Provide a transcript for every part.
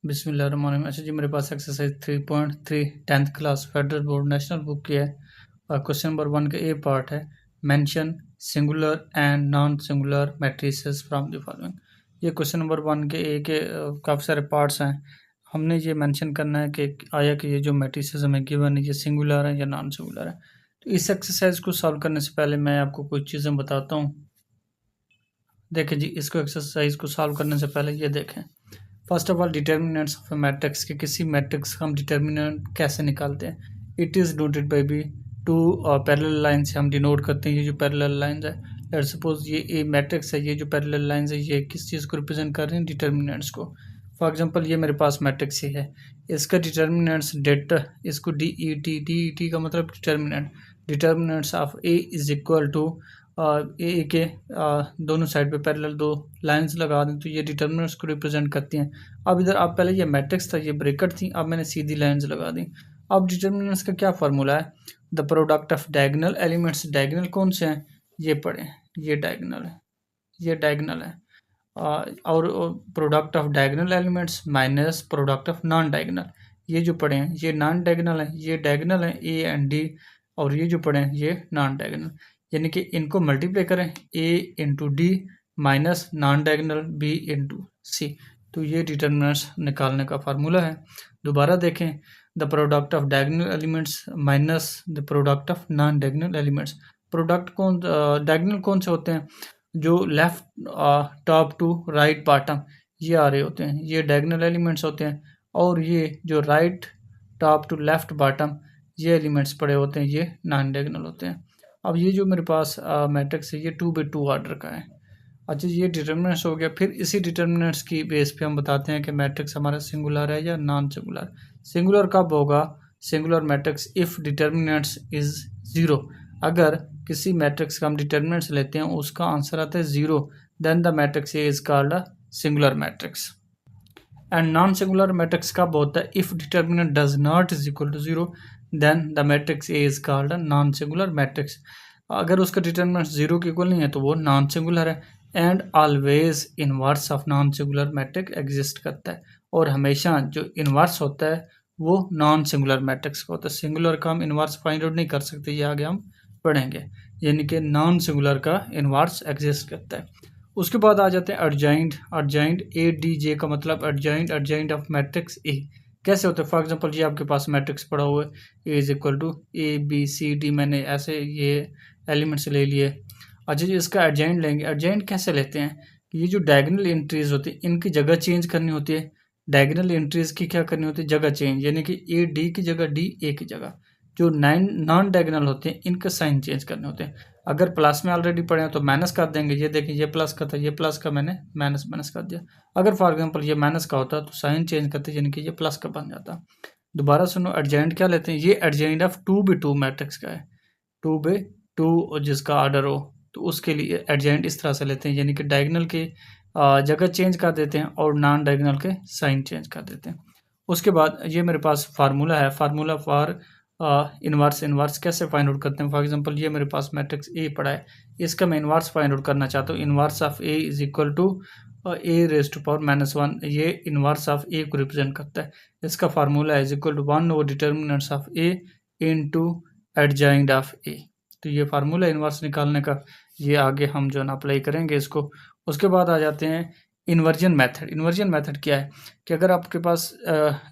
बिस्मिल्लाहिर्रहमानिर्रहीम। अच्छा जी, मेरे पास exercise 3.3 10th class federal board national book की है और क्वेश्चन नंबर 1 का ए पार्ट है, mention singular and non singular matrices from the following. ये क्वेश्चन नंबर 1 के ए के काफ़ी सारे पार्ट्स हैं। हमने ये मेंशन करना है कि आया कि ये जो मैट्रिसेस हमें गिवन है ये सिंगुलर है या नॉन सिंगुलर है। तो इस एक्सरसाइज को सॉल्व करने से पहले मैं आपको कुछ चीज़ें बताता हूँ। देखें जी, इसको एक्सरसाइज को सॉल्व करने से पहले ये देखें। First of all, determinants of a matrix के किसी मैट्रिक्स का हम डिटर्मिनेंट कैसे निकालते हैं। It is denoted by B two parallel line से हम डिनोट करते हैं। ये जो पैरेलल लाइंस है, लेट्स सपोज ये ए मैट्रिक्स है, ये जो पैरेलल लाइंस है ये किस चीज़ को रिप्रेजेंट कर रहे हैं, डिटर्मिनेंट्स को। फॉर एग्जांपल ये मेरे पास मैट्रिक्स ही है, इसका डिटर्मिनेंट्स डेटा, इसको डी ई टी का मतलब determinant. Determinants of A is equal to A के दोनों साइड पे पैरेलल दो लाइंस लगा दें तो ये डिटर्मिनेंट्स को रिप्रेजेंट करती हैं। अब इधर आप पहले ये मैट्रिक्स था, ये ब्रैकेट थी, अब मैंने सीधी लाइंस लगा दी। अब डिटर्मिनेंट्स का क्या फार्मूला है, the product of diagonal elements. Diagonal कौन से हैं, ये पढ़े, ये डायगोनल है, ये डायगोनल है। और product of diagonal elements minus product of non diagonal, ये जो पढ़े हैं ये नॉन डायगोनल है, ये डायगोनल है ए एंड डी, और ये जो पढ़े हैं ये नॉन डायगोनल। यानी कि इनको मल्टीप्लाई करें, A into D minus non diagonal B into C, तो ये डिटर्मिनेंट्स निकालने का फार्मूला है। दोबारा देखें, the product of diagonal elements minus the product of non diagonal elements. Product कौन, डायगोनल कौन से होते हैं, जो left top to right bottom ये आ रहे होते हैं, ये डायगोनल एलिमेंट्स होते हैं। और ये जो right top to left bottom ये एलिमेंट्स पड़े होते हैं, ये नॉन डायगोनल होते हैं। अब ये जो मेरे पास मैट्रिक्स है ये 2/2 ऑर्डर का है। अच्छा, ये डिटर्मिनेंट्स हो गया। फिर इसी डिटर्मिनेंट्स की बेस पे हम बताते हैं कि मैट्रिक्स हमारा सिंगुलर है या नॉन सिंगुलर। सिंगुलर कब होगा, singular matrix if determinants is zero. अगर किसी मैट्रिक्स का हम डिटर्मिनेंट्स लेते हैं उसका आंसर आता है zero, then the matrix is called a singular matrix. And non singular matrix कब होता है, if determinant does not is equal to zero, then the matrix A is called a non singular matrix. अगर उसका determinant zero के equal नहीं है तो वो नॉन सिंगुलर है। And always inverse of non singular matrix exist करता है, और हमेशा जो इनवर्स होता है वो नॉन सिंगुलर मैट्रिक्स का होता है। सिंगुलर का हम इनवर्स फाइंड आउट नहीं कर सकते, ये आगे हम पढ़ेंगे। यानी कि नॉन सिंगुलर का इनवर्स एग्जिस्ट करता है। उसके बाद आ जाते हैं अर्जाइंट। अर्जाइंट ए डी जे का मतलब अर्जाइंट, अर्जाइंट ऑफ मैट्रिक्स ए कैसे होते हैं। फॉर एग्जांपल ये आपके पास मैट्रिक्स पड़ा हुआ है, A is equal to A B C D, मैंने ऐसे ये एलिमेंट्स ले लिए। अच्छा जी, इसका अर्जेंट लेंगे। अर्जेंट कैसे लेते हैं, कि ये जो डायगोनल एंट्रीज होती है इनकी जगह चेंज करनी होती है। डायगोनल एंट्रीज की क्या करनी होती है, जगह चेंज, यानी कि ए डी की जगह डी ए की जगह। जो नॉन डायगोनल होते हैं इनका साइन चेंज करने होते हैं। अगर प्लस में ऑलरेडी पढ़े हैं तो माइनस कर देंगे, ये देखिए ये प्लस का था, ये प्लस का मैंने माइनस माइनस कर दिया। अगर फॉर एग्जांपल ये माइनस का होता तो साइन चेंज करते, यानी कि ये प्लस का बन जाता। दोबारा सुनो, अर्जेंट क्या लेते हैं, ये अर्जेंट ऑफ 2/2 मैट्रिक्स का है, 2/2 जिसका ऑर्डर हो तो उसके लिए एडजेंट इस तरह से लेते हैं, यानी कि डायगोनल के जगह चेंज कर देते हैं और नॉन डायगोनल के साइन चेंज कर देते हैं। उसके बाद ये मेरे पास फार्मूला है, फार्मूला फॉर इनवर्स। इनवर्स कैसे फाइंड आउट करते हैं, फॉर एग्जांपल ये मेरे पास मैट्रिक्स ए पड़ा है, इसका मैं इनवर्स फाइंड आउट करना चाहता हूँ। Inverse of A is equal to A raise to power -1, ये इनवर्स ऑफ ए को रिप्रेजेंट करता है। इसका formula is equal to 1 over determinants of A into adjoint of A. तो ये फार्मूला इनवर्स निकालने का, ये आगे हम जो है ना अप्लाई करेंगे इसको। उसके बाद आ जाते हैं इन्वर्जन मेथड। इन्वर्जन मेथड क्या है, कि अगर आपके पास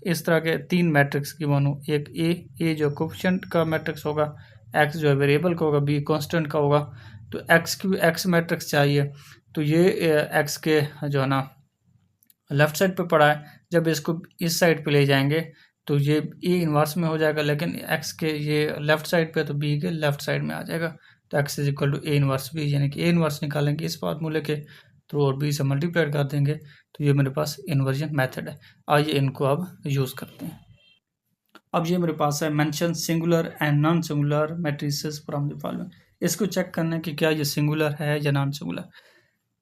इस तरह के 3 मैट्रिक्स की मानो, एक ए जो कोफिशिएंट का मैट्रिक्स होगा, एक्स जो है वेरिएबल का होगा, बी कांस्टेंट का होगा, तो एक्स मैट्रिक्स चाहिए। तो ये एक्स के जो है ना लेफ्ट साइड पे पड़ा है, जब इसको इस साइड पे ले जाएंगे तो ये ए इन्वर्स में हो जाएगा, लेकिन एक्स के ये लेफ्ट साइड पे तो बी के लेफ्ट साइड में आ जाएगा। तो x is equal to A inverse B, यानी कि ए इन्वर्स निकालेंगे इस फार्मूले के थ्रू और बी से मल्टीप्लाई कर देंगे, तो ये मेरे पास इन्वर्जन मेथड है। आइए इनको अब यूज़ करते हैं। अब ये मेरे पास है mention singular and non singular matrices from the following. इसको चेक करना है कि क्या ये सिंगुलर है या non singular.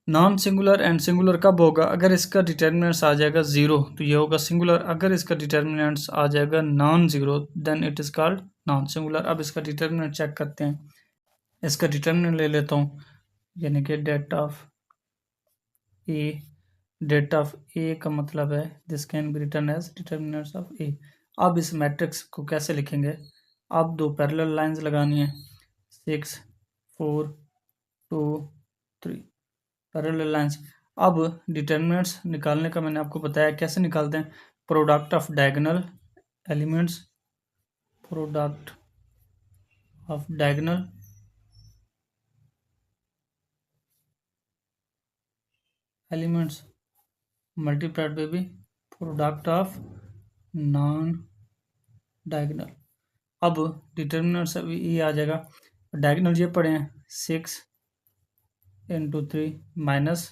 Non singular and singular कब होगा, अगर इसका डिटर्मिनेंट्स आ जाएगा ज़ीरो तो ये होगा सिंगुलर। अगर इसका डिटर्मिनेंट्स आ जाएगा non zero then it is called non singular. अब इसका डिटर्मिनेंट चेक करते हैं। इसका डिटर्मिनेंट ले लेता हूँ, यानी कि det of A det of A का मतलब है this can be written as determinants of A. अब इस मैट्रिक्स को कैसे लिखेंगे? अब दो पैरेलल लाइंस लगानी है, 6 4 2 3 पैरेलल लाइंस। अब डिटर्मिनेंट्स निकालने का मैंने आपको बताया, कैसे निकालते हैं? Product of diagonal elements, product of diagonal elements multiplied by B product of non diagonal. अब डिटर्मिनेंट्स अभी ये आ जाएगा, डायगोनल ये पड़े हैं 6 इंटू 3 माइनस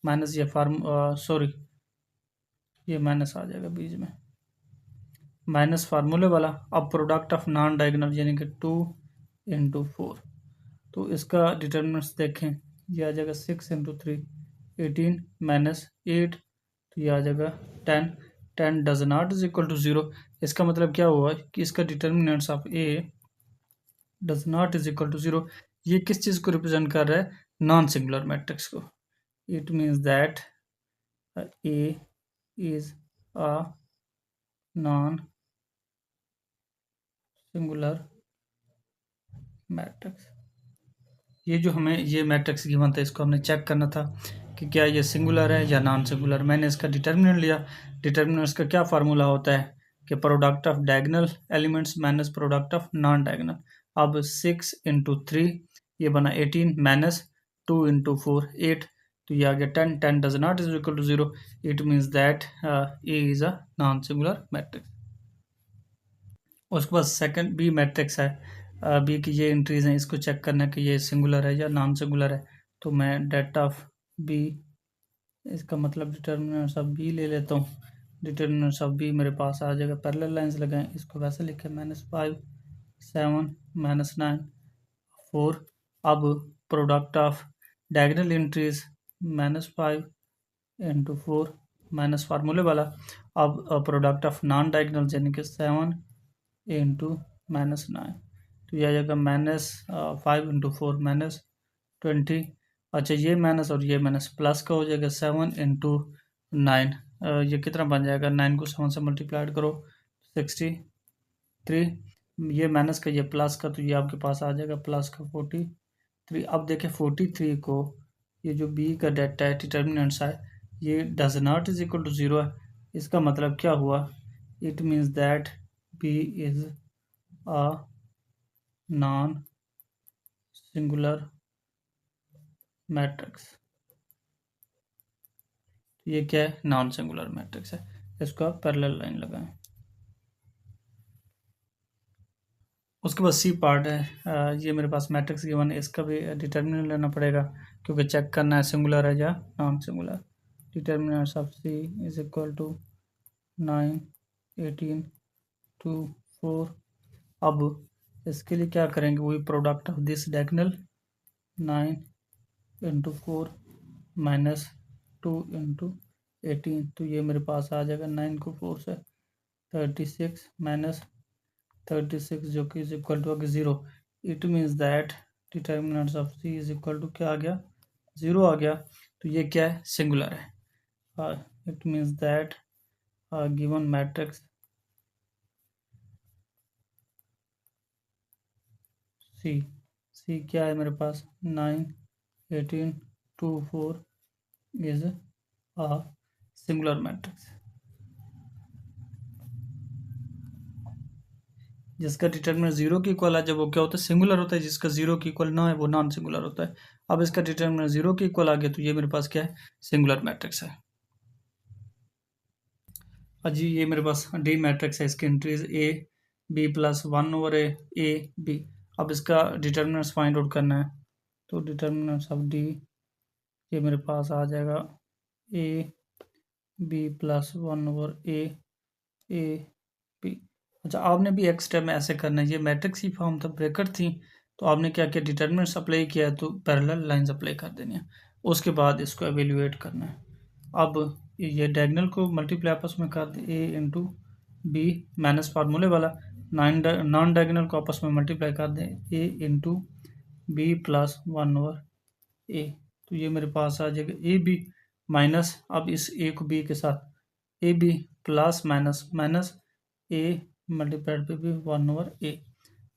माइनस ये सॉरी ये माइनस आ जाएगा बीच में, माइनस फार्मूले वाला। अब प्रोडक्ट ऑफ नॉन डायगोनल यानी कि 2 इंटू 4, तो इसका डिटर्मिनेंट्स देखें, ये आ जाएगा 6 इंटू 3 18 माइनस 8, तो ये आ जाएगा 10। 10 does not is equal to 0। इसका मतलब क्या हुआ कि इसका determinants of A does not is equal to 0। ये किस चीज़ को रिप्रेजेंट कर रहा है? नॉन सिंगुलर मैट्रिक्स को। It means that A is a non singular matrix. ये जो हमें ये मैट्रिक्स गिवन था, इसको हमने चेक करना था कि क्या ये सिंगुलर है या नॉन सिंगुलर। मैंने इसका डिटर्मिनेंट लिया। डिटर्मिनेंट्स का क्या फार्मूला होता है कि product of diagonal elements minus product of non diagonal. अब 6 इंटू 3 ये बना 18 माइनस 2 इंटू 4 8, तो ये आ गया 10। 10 does not is equal to 0। It means that A is a non singular matrix. उसके बाद सेकंड बी मैट्रिक्स है, बी की ये एंट्रीज हैं, इसको चेक करना है कि ये सिंगुलर है या नॉन सिंगुलर है। तो मैं डेट ऑफ बी, इसका मतलब डिटर्मिनेंट्स ऑफ बी ले लेता हूँ। डिटर्मिनेंट्स ऑफ बी मेरे पास आ जाएगा, पैरेलल लाइंस लगाएं, इसको वैसे लिखें -5 7 -9 4। अब product of diagonal entries -5 into 4 minus फार्मूले वाला। अब प्रोडक्ट ऑफ नॉन डायगोनल यानी कि 7 इंटू -9, तो यह आ जाएगा -5 इंटू 4 -20। अच्छा ये माइनस और ये माइनस प्लस का हो जाएगा 7 इंटू 9, ये कितना बन जाएगा? 9 को 7 से मल्टीप्लाइड करो 63, ये माइनस का ये प्लस का, तो ये आपके पास आ जाएगा प्लस का 43। अब देखें 43 को, ये जो बी का डेटा है डिटर्मिनेंट्स है, ये does not is equal to 0 है। इसका मतलब क्या हुआ? It means that B is a non singular matrix. ये क्या है? नॉन सिंगुलर मैट्रिक्स है। इसको आप पैरेलल लाइन लगाएं। उसके बाद सी पार्ट है, ये मेरे पास मैट्रिक्स गिवन है, इसका भी डिटर्मिनेंट लेना पड़ेगा क्योंकि चेक करना है सिंगुलर है या non singular. Determinants of C is equal to 9 18 2 4। अब इसके लिए क्या करेंगे? वही product of this diagonal 9 into 4 minus 2 into 18, तो ये मेरे पास आ जाएगा 9 को 4 से 36 माइनस 36 जो कि is equal to 0। It means that determinants of C is equal to क्या आ गया? 0 आ गया। तो ये क्या है? सिंगुलर है। It means that given matrix C क्या है मेरे पास? 9 18 2 4 इज अ सिंगुलर मैट्रिक्स। जिसका डिटर्मिनेंट 0 की इक्वल है जब वो क्या होता है? सिंगुलर होता है। जिसका 0 की इक्वल ना है वो नॉन सिंगुलर होता है। अब इसका डिटर्मिनेंट 0 की इक्वल आ गया, तो ये मेरे पास क्या है? सिंगुलर मैट्रिक्स है। जी ये मेरे पास डी मैट्रिक्स है, इसकी entries A B plus 1 over A B. अब इसका डिटर्मिनेंट्स फाइंड आउट करना है, तो डिटर्मिनेंट्स ऑफ डी ये मेरे पास आ जाएगा A B plus 1 over A B. अच्छा आपने भी एक स्टेप में ऐसे करना है, ये मैट्रिक्स ही फॉर्म था, ब्रैकेट थी, तो आपने क्या किया? डिटर्मिनेंट्स अप्लाई किया तो पैरेलल लाइंस अप्लाई कर देनी है। उसके बाद इसको एवेल्यूएट करना है। अब ये डायगोनल को मल्टीप्लाई आपस में कर दे, ए इंटू बी माइनस फार्मूले वाला। नॉन डायगोनल को आपस में मल्टीप्लाई कर दें, ए इंटू बी प्लस 1 ओवर ए, तो ये मेरे पास आ जाएगा ए बी माइनस, अब इस ए को बी के साथ A B plus minus minus A multiplied पे भी 1/a,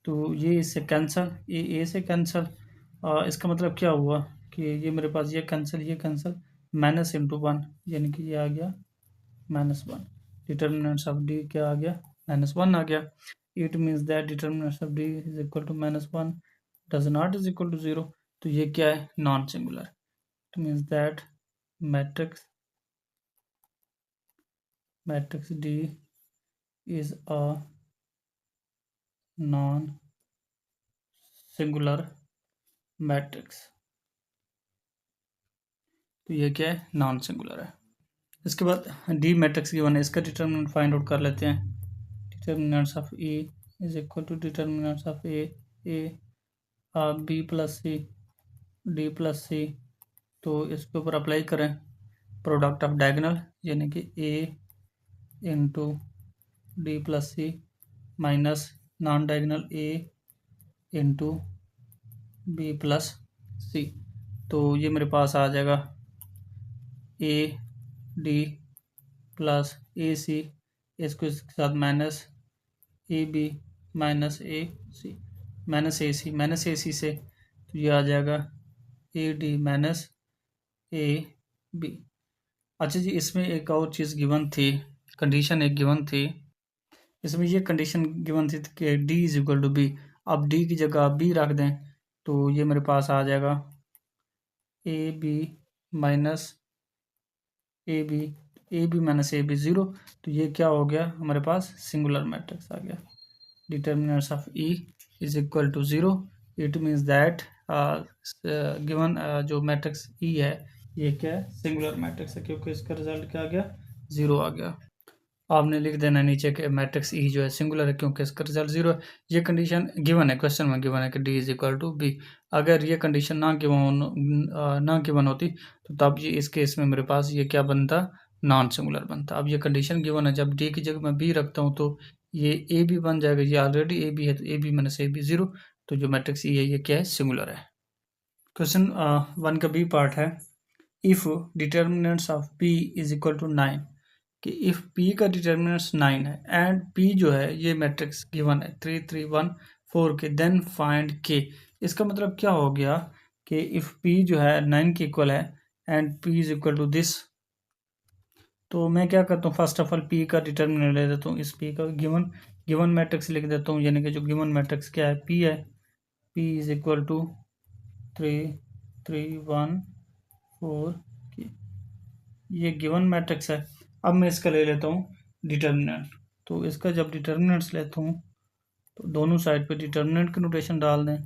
तो ये इससे कैंसिल, ए से कैंसिल। इसका मतलब क्या हुआ कि ये मेरे पास ये कैंसिल, माइनस इंटू वन, यानी कि ये आ गया -1। डिटर्मिनेंट्स ऑफ डी क्या आ गया, -1 आ गया। It means that determinants of D is equal to -1 does not is equal to 0। तो ये क्या है, non singular. It means that matrix D is a non singular matrix. तो ये क्या है, नॉन सिंगुलर है। इसके बाद डी मैट्रिक्स गिवन है, इसका डिटर्मिनेंट फाइंड आउट कर लेते हैं। Determinants of A is equal to determinants of A B plus C D plus C. तो इसके ऊपर अप्लाई करें प्रोडक्ट ऑफ डायगोनल, यानी कि A into D plus C minus non diagonal A into B plus C. तो ये मेरे पास आ जाएगा ए डी प्लस ए सी, इसको इसके साथ minus A B minus A C minus A C से, तो ये आ जाएगा A D minus A B. अच्छा जी, इसमें एक और चीज़ गिवन थी, कंडीशन एक गिवन थी। इसमें ये कंडीशन गिवन थी कि D is equal to B. अब डी की जगह बी रख दें तो ये मेरे पास आ जाएगा A B minus A B minus A B 0। तो ये क्या हो गया, हमारे पास सिंगुलर मैट्रिक्स आ गया। Determinants of E is equal to 0। It means that given जो मैट्रिक्स ई है ये क्या है, सिंगुलर मैट्रिक्स है, क्योंकि इसका रिजल्ट क्या आ गया, 0 आ गया। आपने लिख देना नीचे के मैट्रिक्स ई जो है सिंगुलर है क्योंकि इसका रिजल्ट 0 है। ये कंडीशन गिवन है, क्वेश्चन में गिवन है कि D is equal to B. अगर ये कंडीशन ना गिवन होती तो तब ये इस केस में मेरे पास ये क्या बनता, नॉन सिंगुलर बनता। अब ये कंडीशन गिवन है, जब डी की जगह मैं बी रखता हूँ तो ये ए बी बन जाएगा, ये ऑलरेडी ए बी है तो A B minus A B 0। तो जो मैट्रिक्स ई है ये क्या है, सिंगुलर है। क्वेश्चन 1 का बी पार्ट है, if determinants of P is equal to 9, कि इफ P का डिटर्मिनेंट्स 9 है एंड P जो है ये मैट्रिक्स गिवन है 3 3 1 4 के, देन फाइंड K। इसका मतलब क्या हो गया कि इफ P जो है 9 के इक्वल है and P is equal to this, तो मैं क्या करता हूँ, फर्स्ट ऑफ ऑल P का डिटर्मिनेंट ले देता हूँ, इस P का गिवन मैट्रिक्स लिख देता हूँ, यानी कि जो गिवन मैट्रिक्स क्या है, P है, P is equal to 3 3 1 4 K। ये गिवन मैट्रिक्स है। अब मैं इसका ले लेता हूँ डिटर्मिनेंट, तो इसका जब डिटर्मिनेंट्स लेता हूँ तो दोनों साइड पे डिटर्मिनेंट की नोटेशन डाल दें,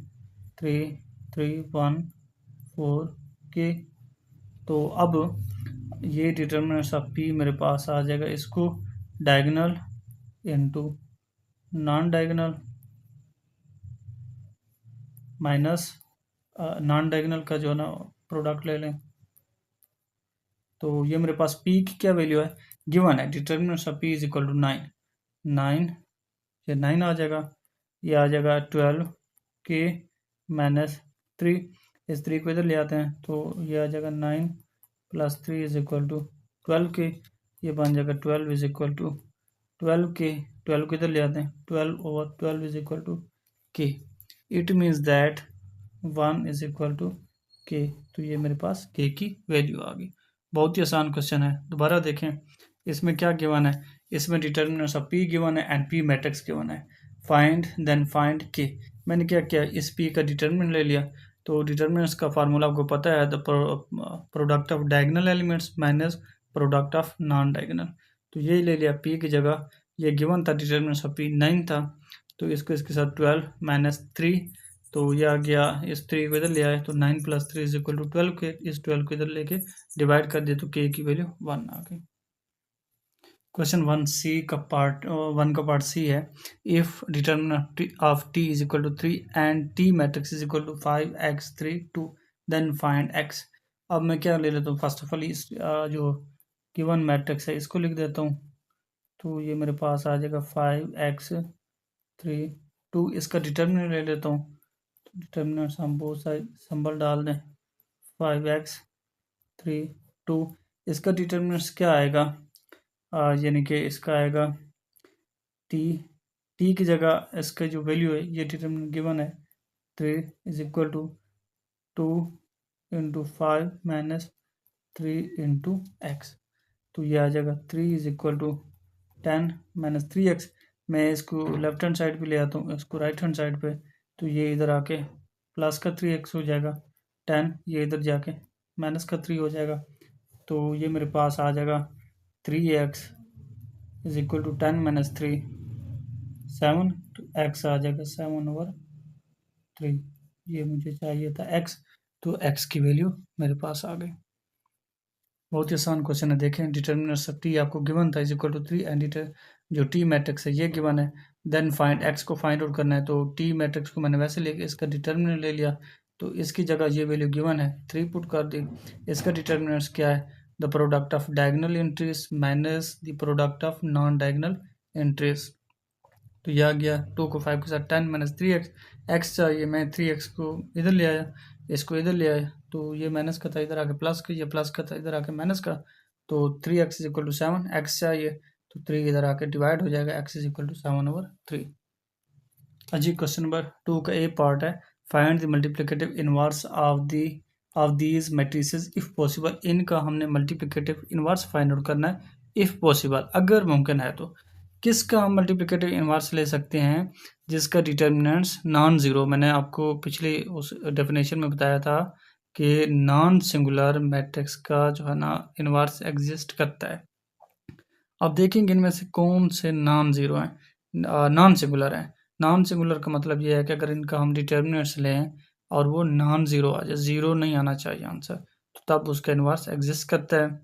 3 3 1 4 के। तो अब ये डिटर्मिनेंट्स ऑफ पी मेरे पास आ जाएगा, इसको diagonal into non diagonal minus non diagonal का जो है ना प्रोडक्ट ले लें। तो ये मेरे पास p की क्या वैल्यू है, गिवन है, determinants of p is equal to 9, ये 9 आ जाएगा, ये आ जाएगा 12 के माइनस 3। इस 3 को इधर ले आते हैं तो ये आ जाएगा 9 प्लस 3 इज इक्वल टू 12 के, ये बन जाएगा 12 इज इक्वल टू 12 के, 12 को इधर ले आते हैं, 12 over 12 is equal to K. It means that 1 is equal to K. तो ये मेरे पास के की वैल्यू आ गई। बहुत ही आसान क्वेश्चन है, दोबारा देखें। इसमें क्या गिवन है, इसमें डिटर्मिनेंट्स ऑफ पी गिवन है एंड पी मैट्रिक्स गिवन है। फाइंड देन फाइंड के। मैंने क्या किया, इस पी का डिटर्मिनेंट ले लिया, तो डिटर्मिनेंट्स का फार्मूला आपको पता है, the product of diagonal elements minus product of non diagonal. तो ये ले लिया, पी की जगह ये गिवन था, डिटर्मिनेंट्स ऑफ पी 9 था, तो इसको इसके साथ 12 माइनस 3, तो ये आ गया, इस 3 को इधर ले आए तो 9 प्लस 3 इज इक्वल टू 12 के, इस 12 को इधर लेके डिवाइड कर दिए तो के की वैल्यू 1 आ गई। क्वेश्चन 1 का पार्ट सी है, if determinant of T is equal to 3 and T matrix is equal to 5x 3 2 then find x। अब मैं क्या ले लेता हूँ, फर्स्ट ऑफ ऑल इस जो गिवन मैट्रिक्स है इसको लिख देता हूँ, तो ये मेरे पास आ जाएगा 5x 3 2। इसका डिटर्मिनेंट ले लेता हूँ, डिटर्मिनेंट्स हम बोथ साइड सिंबल डाल दें, 5x 3 2। इसका डिटर्मिनेंट्स क्या आएगा, यानी कि इसका आएगा टी की जगह इसका जो वैल्यू है, ये डिटर्मिनेंट गिवन है 3 is equal to 2 into 5 minus 3 into X. तो ये आ जाएगा 3 is equal to 10 minus 3x। मैं इसको लेफ्ट हैंड साइड पे ले आता हूँ, इसको राइट हैंड साइड पे, तो ये इधर आके प्लस का 3x हो जाएगा, 10 ये इधर जाके माइनस का 3 हो जाएगा। तो ये मेरे पास आ जाएगा 3x is equal to 10 minus 3 7, तो x आ जाएगा 7/3। ये मुझे चाहिए था x, तो x की वैल्यू मेरे पास आ गई। बहुत ही आसान क्वेश्चन है। देखें, डिटर्मिनेंट्स ऑफ टी आपको गिवन था इज इक्वल टू 3 एंड जो टी मैट्रिक्स है ये गिवन है, देन फाइंड एक्स को फाइंड आउट करना है। तो टी मैट्रिक्स को मैंने वैसे लेके इसका डिटर्मिनेंट ले लिया, तो इसकी जगह ये वैल्यू गिवन है 3 पुट कर दी। इसका डिटर्मिनेंट्स क्या है, the product of diagonal entries minus the product of non diagonal entries. तो यह आ गया 2 को 5 के साथ 10 माइनस 3x, एक्स चाहिए, मैं 3x को इधर ले आया, इसको इधर ले आया, तो ये माइनस का था इधर आके प्लस का, ये प्लस का था इधर आके माइनस का, तो 3x is equal to 7, x चाहिए तो 3 इधर आके डिवाइड हो जाएगा, x इज इक्वल टू 7/3। अजी क्वेश्चन नंबर 2 का ए पार्ट है, find the multiplicative inverse of these matrices if possible. इनका हमने मल्टीप्लिकेटिव इनवर्स फाइंड आउट करना है इफ पॉसिबल, अगर मुमकिन है तो। किसका हम मल्टीप्लिकेटिव इनवर्स ले सकते हैं, जिसका डिटर्मिनेंट्स नॉन ज़ीरो। मैंने आपको पिछली उस डेफिनेशन में बताया था कि नॉन सिंगुलर मैट्रिक्स का जो है ना इनवर्स एग्जिस्ट करता है। अब देखेंगे इनमें से कौन से नॉन ज़ीरो हैं, नॉन सिंगुलर हैं। नॉन सिंगुलर का मतलब ये है कि अगर इनका हम डिटर्मिनेंट्स लें और वो नॉन ज़ीरो आ जाए, ज़ीरो नहीं आना चाहिए आंसर, तो तब उसका इनवर्स एग्जिस्ट करता है।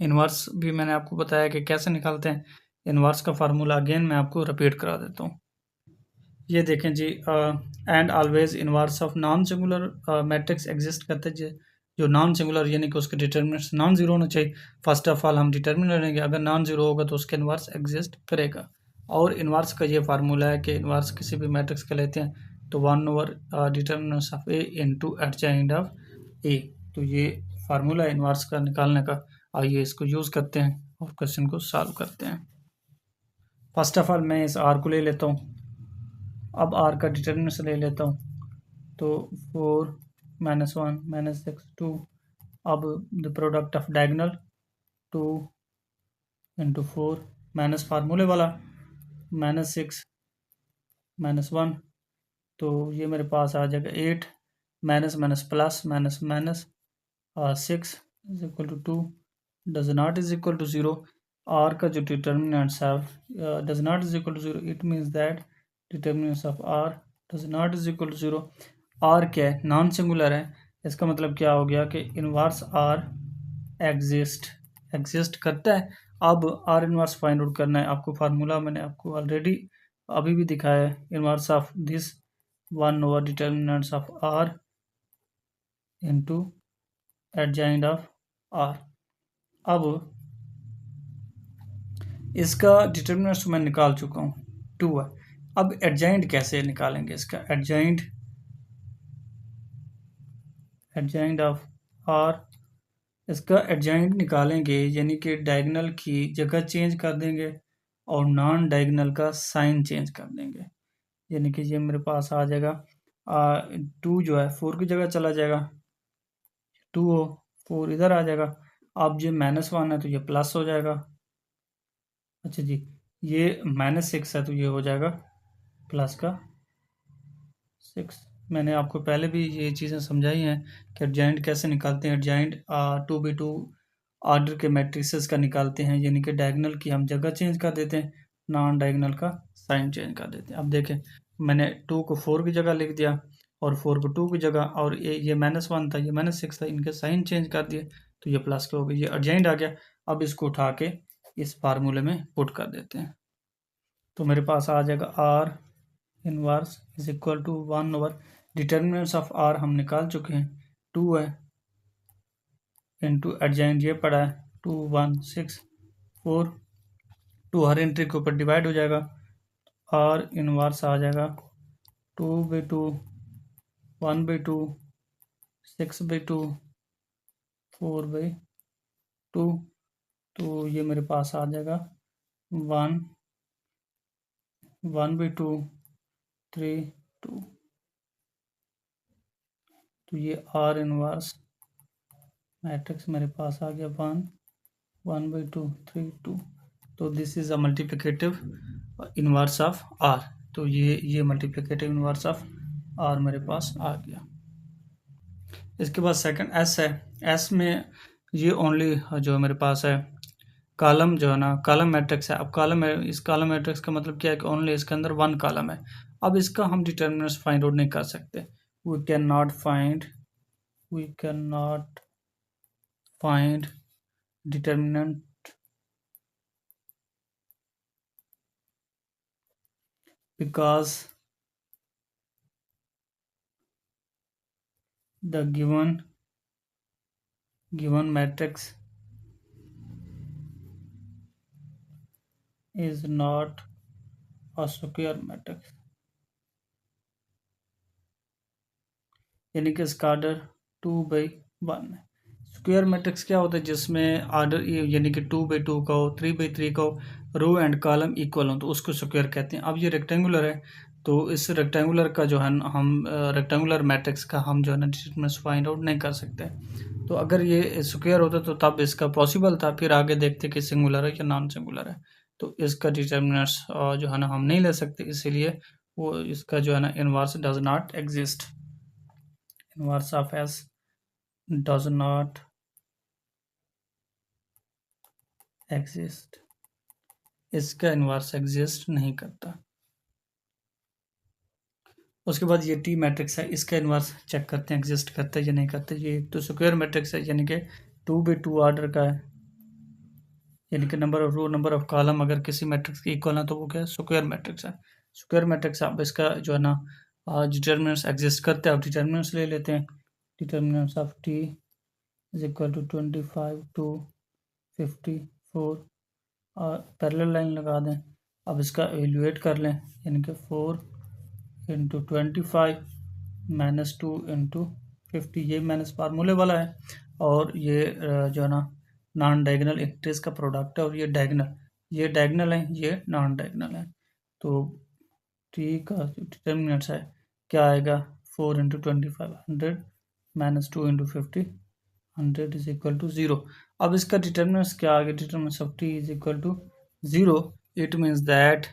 इनवर्स भी मैंने आपको बताया कि कैसे निकालते हैं। इनवर्स का फार्मूला अगेन मैं आपको रिपीट करा देता हूँ। ये देखें जी, and always inverse of non singular matrix exist करते हैं जो नॉन सिंगुलर, यानी कि उसके डिटर्मिनेंट्स नॉन जीरो होना चाहिए। फर्स्ट ऑफ ऑल हम डिटर्मिनेंट लेंगे, अगर नॉन जीरो होगा तो उसके इनवर्स एग्जिस्ट करेगा। और इनवर्स का ये फार्मूला है कि इनवर्स किसी भी मैट्रिक्स का लेते हैं तो 1/, determinants of A into adjoint of A. तो ये फार्मूला है इनवर्स का निकालने का। आइए इसको यूज़ करते हैं और क्वेश्चन को सॉल्व करते हैं। फर्स्ट ऑफ ऑल मैं इस आर को ले लेता हूँ, अब आर का डिटर्मिनेंट्स ले लेता हूँ, तो 4 - 1 - 6 2। अब the product of diagonal 2 into 4 minus फार्मूले वाला -6 -1, तो ये मेरे पास आ जाएगा 8 minus minus plus minus minus 6 is equal to 2 does not is equal to 0। R का जो डिटर्मिनेंट्स है does not is equal to 0, it means that determinants of R does not is equal to 0। R क्या है, non singular है। इसका मतलब क्या हो गया कि इनवर्स आर एग्जिस्ट करता है। अब आर इनवर्स फाइंड आउट करना है आपको। फार्मूला मैंने आपको ऑलरेडी अभी भी दिखाया है, inverse of this 1/, determinants of R into adjoint of R. अब इसका डिटर्मिनेंट्स मैं निकाल चुका हूँ, 2 है। अब एडजॉइंट कैसे निकालेंगे इसका, एडजॉइंट ऑफ आर, इसका एडजॉइंट निकालेंगे यानी कि डायगोनल की जगह चेंज कर देंगे और नॉन डायगोनल का साइन चेंज कर देंगे। यानी कि ये मेरे पास आ जाएगा 2 जो है 4 की जगह चला जाएगा, 2 हो 4 इधर आ जाएगा। अब ये -1 है तो ये प्लस हो जाएगा। अच्छा जी, ये -6 है तो ये हो जाएगा प्लस का 6। मैंने आपको पहले भी ये चीज़ें समझाई हैं कि एडजॉइंट कैसे निकालते हैं। एडजॉइंट 2x2 ऑर्डर के मैट्रिसेस का निकालते हैं, यानी कि डायगोनल की हम जगह चेंज कर देते हैं, नॉन डायगोनल का साइन चेंज कर देते हैं। अब देखें, मैंने 2 को 4 की जगह लिख दिया और 4 को 2 की जगह, और ये -1 था, ये -6 था, इनके साइन चेंज कर दिए तो ये प्लस के हो गए, ये एडजॉइंट आ गया। अब इसको उठा के इस फार्मूले में पुट कर देते हैं, तो मेरे पास आ जाएगा R inverse is equal to 1/, determinants of R हम निकाल चुके हैं, 2 है इंटू एडजॉइंट ये पड़ा है 2 1 6 4, 2 हर एंट्री के ऊपर डिवाइड हो जाएगा, आर इनवर्स आ जाएगा 2/2 1/2 6/2 4/2। 2, तो ये मेरे पास आ जाएगा 1, 1/2, 3, 2, तो ये R इनवर्स मैट्रिक्स मेरे पास आ गया 1, 1/2, 3, 2, तो this is a multiplicative inverse of R, तो ये मल्टीप्लिकेटिव इनवर्स ऑफ R मेरे पास आ गया। इसके बाद सेकंड S है, S में ये ओनली जो मेरे पास है कॉलम जो है ना, कॉलम मैट्रिक्स है। अब कॉलम इस कॉलम मैट्रिक्स का मतलब क्या है कि ओनली इसके अंदर वन कॉलम है। अब इसका हम डिटर्मिनेंट्स फाइंड आउट नहीं कर सकते। We can not find determinant because the given matrix is not a square matrix, यानी कि इसका ऑर्डर 2/1 है। स्क्वायर मैट्रिक्स क्या होता है, जिसमें ऑर्डर यानी कि 2/2 का हो, 3/3 का हो, रो एंड कॉलम इक्वल हो, तो उसको स्क्वायर कहते हैं। अब ये रेक्टेंगुलर है, तो इस रेक्टेंगुलर का जो है हम रेक्टेंगुलर मैट्रिक्स का हम जो है ना डिटरमिनेंट्स फाइंड आउट नहीं कर सकते। तो अगर ये स्क्वायर होता तो तब इसका पॉसिबल था, फिर आगे देखते कि सिंगुलर है या नॉन सिंगुलर है। तो इसका डिटरमिनेंट्स जो है ना हम नहीं ले सकते, इसीलिए वो इसका जो है ना inverse does not exist. Inverse of S does not exist, इसका इनवर्स एग्जिस्ट नहीं करता। उसके बाद ये टी मैट्रिक्स है, इसका इनवर्स चेक करते हैं एग्जिस्ट करता है या नहीं करता। ये तो स्क्वायर मैट्रिक्स है, यानी कि 2/2 ऑर्डर का है, यानी कि number of row number of column अगर किसी मैट्रिक्स के इक्वल है तो वो क्या है, स्क्वायर मैट्रिक्स है। स्क्वायर मैट्रिक्स आप इसका जो है ना डिटर्मिनेंट्स एग्जिस्ट करते हैं। आप डिटर्मिनेंट्स ले लेते हैं। Determinants of T is equal to 25 to 54 और पैरेलल लाइन लगा दें। अब इसका एवेल्यूएट कर लें, यानी कि 4 × 25 - 2 × 50, ये माइनस फार्मूले वाला है। और ये जो है ना नॉन डायगोनल इंटीजर्स का प्रोडक्ट है, और ये डायगोनल है, ये नॉन डायगोनल है। तो टी का जो डिटर्मिनेंट्स है क्या आएगा, 4 × 25 100 - 2 × 50 100 इज इक्वल टू 0। अब इसका डिटर्मिनेंट्स क्या आ गया, determinants of T is equal to 0। It means that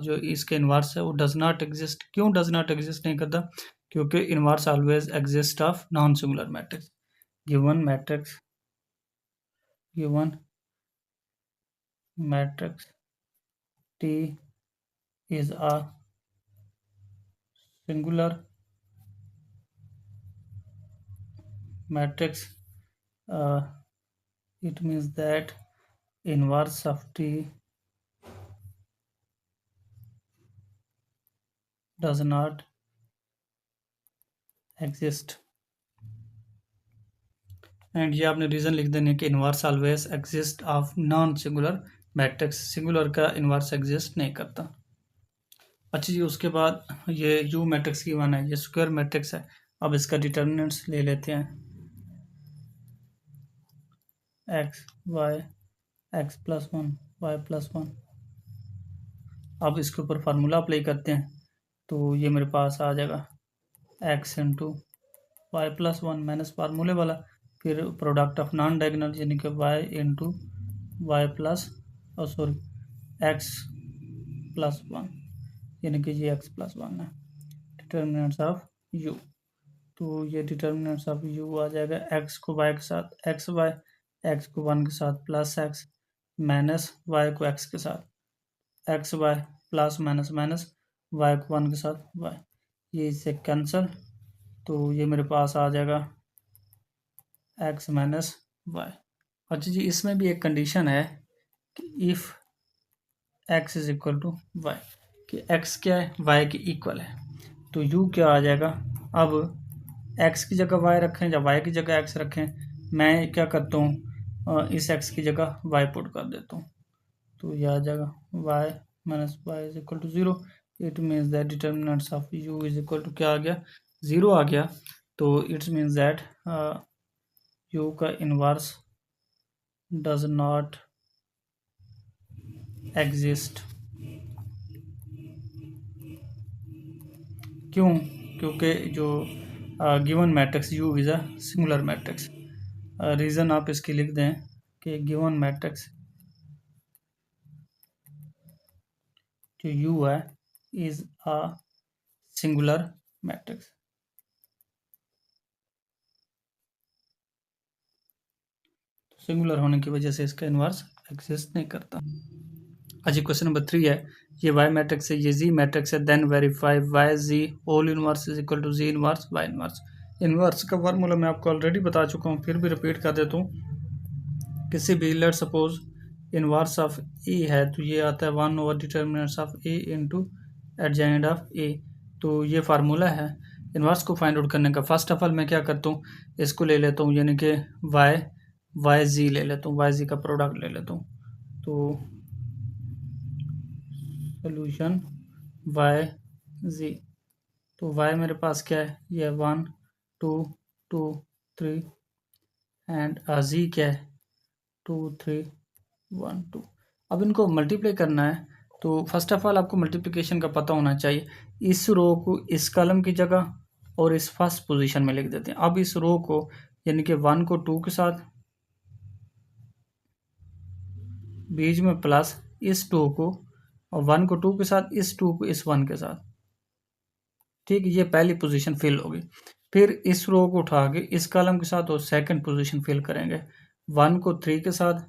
जो इसके इनवर्स है वो डज नॉट एग्जिस्ट। क्यों डज नॉट एग्जिस्ट नहीं करता, क्योंकि inverse always exist of non singular matrix. Given matrix T is a singular matrix, it means that inverse of T does not exist। And ये आपने reason लिख देने कि inverse always exist of non singular matrix, singular का inverse exist नहीं करता। अच्छा जी, उसके बाद ये यू मैट्रिक्स की वन है, ये स्क्वायर मैट्रिक्स है। अब इसका डिटर्मिनेंट्स ले लेते हैं, X Y X plus 1 Y plus 1। अब इसके ऊपर फार्मूला अप्लाई करते हैं, तो ये मेरे पास आ जाएगा X into Y plus 1 minus फार्मूले वाला, फिर प्रोडक्ट ऑफ नॉन डायगोनल यानी कि Y into Y plus X plus 1, यानी कि ये एक्स प्लस 1 है। डिटर्मिनेंट्स ऑफ यू, तो ये डिटर्मिनेंट्स ऑफ यू आ जाएगा एक्स को वाई के साथ एक्स वाई, एक्स को 1 के साथ प्लस एक्स, माइनस वाई को एक्स के साथ X Y, plus minus minus Y को 1 के साथ वाई, ये इससे कैंसल, तो ये मेरे पास आ जाएगा एक्स माइनस वाई। अच्छा जी, इसमें भी एक कंडीशन है कि if X is equal to Y, कि एक्स क्या है, वाई के इक्वल है, तो यू क्या आ जाएगा। अब एक्स की जगह वाई रखें या वाई की जगह एक्स रखें, मैं क्या करता हूँ इस एक्स की जगह वाई पुट कर देता हूँ, तो यह आ जाएगा Y minus Y is equal to 0। It means that determinants of U is equal to क्या आ गया, 0 आ गया। तो इट्स मीन्स दैट यू का इनवर्स डज नॉट एग्जिस्ट। क्यों? क्योंकि जो given matrix U is a singular matrix. Reason आप इसकी लिख दें कि गिवन मैट्रिक्स जो यू है is a singular matrix. Singular होने की वजह से इसका इन्वर्स एग्जिस्ट नहीं करता। अच्छा, क्वेश्चन नंबर 3 है, ये वाई मैट्रिक्स है, ये जी मैट्रिक्स है, then verify Y G whole inverse is equal to G inverse Y inverse. Inverse का फार्मूला मैं आपको ऑलरेडी बता चुका हूँ, फिर भी रिपीट कर देता हूँ। किसी भी let suppose inverse of A है तो ये आता है 1 over determinants of A into adjoint of A. तो ये फार्मूला है इनवर्स को फाइंड आउट करने का। फर्स्ट ऑफ ऑल मैं क्या करता हूँ, इसको ले लेता हूँ, यानी कि वाई जी ले लेता हूँ, वाई जी का प्रोडक्ट ले लेता हूँ। तो सोल्यूशन वाई जी, तो वाई मेरे पास क्या है, ये 1 2 2 3 एंड जी क्या है 2 3 1 2। अब इनको मल्टीप्लाई करना है, तो फर्स्ट ऑफ ऑल आपको मल्टीप्लिकेशन का पता होना चाहिए। इस रो को इस कॉलम की जगह और इस फर्स्ट पोजीशन में लिख देते हैं। अब इस रो को यानी कि 1 को 2 के साथ, बीच में प्लस इस 2 को, और 1 को 2 के साथ, इस 2 को इस 1 के साथ। ठीक, ये पहली पोजीशन फिल होगी। फिर इस रो को उठा के इस कॉलम के साथ और सेकंड पोजीशन फिल करेंगे, 1 को 3 के साथ,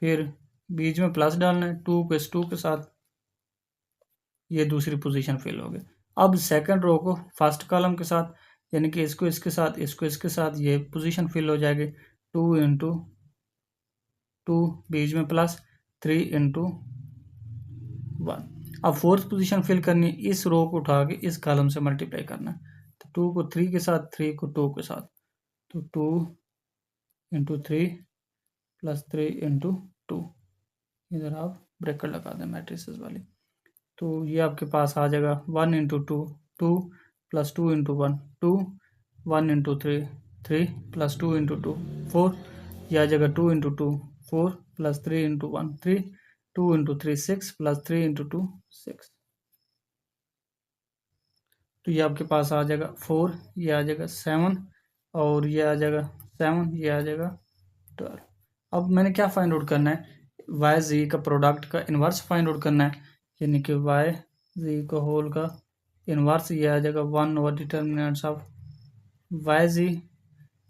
फिर बीच में प्लस डालना है, 2 को इस 2 के साथ, ये दूसरी पोजीशन फिल होगी। अब सेकंड रो को फर्स्ट कॉलम के साथ, यानी कि इसको इसके साथ, इसको इसके साथ, ये पोजीशन फिल हो जाएगी, 2 इंटू 2 बीच में प्लस 3 इंटू 1। अब फोर्थ पोजीशन फिल करनी, इस रो को उठा के इस कॉलम से मल्टीप्लाई करना है, तो 2 को 3 के साथ, 3 को 2 के साथ, तो 2 इंटू 3 प्लस 3 इंटू 2। इधर आप ब्रैकेट लगा दें मैट्रिसेस वाली, तो ये आपके पास आ जाएगा 1 into 2 2 plus 2 into 1 2 1 into 3 3 plus 2 into 2 4। ये आ जाएगा 2 into 2 4 plus 3 into 1 3 2 into 3 6 plus 3 into 2 6। तो ये आपके पास आ जाएगा 4, ये आ जाएगा 7 और ये आ जाएगा 7, ये आ जाएगा 12। अब मैंने क्या फाइंड आउट करना है, वाई जी का प्रोडक्ट का इन्वर्स फाइंड आउट करना है, यानी कि वाई जी का होल का इन्वर्स ये आ जाएगा 1 over determinants of Y G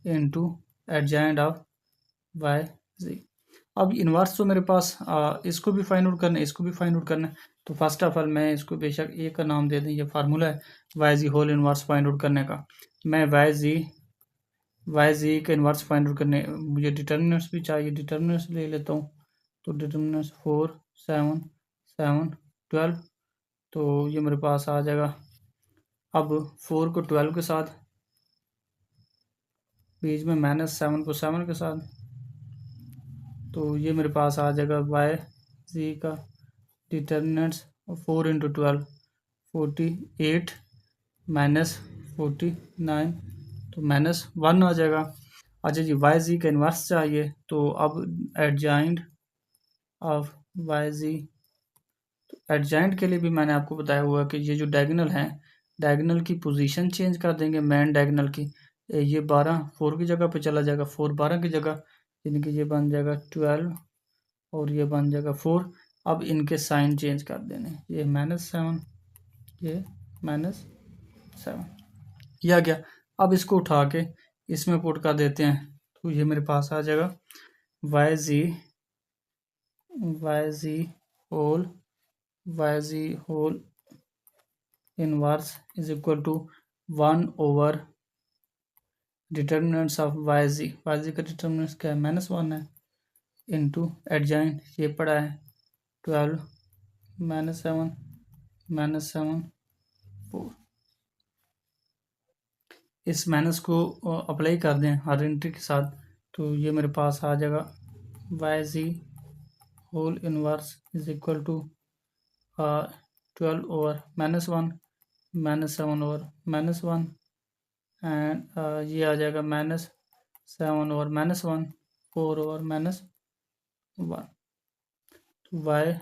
into adjoint of Y G. अब इन्वर्स तो मेरे पास इसको भी फाइंड आउट करना है, इसको भी फाइंड आउट करना है। तो फर्स्ट ऑफ ऑल मैं इसको बेशक ए का नाम दे दें, ये फार्मूला है Y G whole inverse find out करने का। मैं वाई जी का इन्वर्स फाइंड आउट करने, मुझे डिटर्मिनेंट्स भी चाहिए, डिटर्मिनेंट्स ले लेता हूँ। तो डिटर्मिनेंट्स 4 7 7 12, तो ये मेरे पास आ जाएगा। अब 4 को 12 के साथ, बीच में माइनस 7 को 7 के साथ, तो ये मेरे पास आ जाएगा वाई जी का डिटर्मिनेंट्स 4 इंटू 12 48 माइनस 49, तो माइनस 1 आ जाएगा। अच्छा जी, वाई जी का इन्वर्स चाहिए, तो अब adjoint of Y G, adjoint के लिए भी मैंने आपको बताया हुआ कि ये जो डायगोनल हैं, डायगोनल की पोजीशन चेंज कर देंगे मेन डायगोनल की। ये 12 4 की जगह पे चला जाएगा, 4 12 की जगह, यानी कि ये बन जाएगा 12 और ये बन जाएगा 4। अब इनके साइन चेंज कर देने, ये -7, ये -7, ये आ गया। अब इसको उठा के इसमें पुट कर देते हैं, तो ये मेरे पास आ जाएगा Y G whole inverse is equal to 1 over determinants of Y G का डिटर्मिनेंट्स क्या है, -1 है, इंटू एडजॉइंट ये पड़ा है 12 -7 -7 4। इस माइनस को अप्लाई कर दें हर एंट्री के साथ, तो ये मेरे पास आ जाएगा Y G whole inverse is equal to 12 over -1 -7 over -1 and ये आ जाएगा 7 over -1, 4 over -1। Y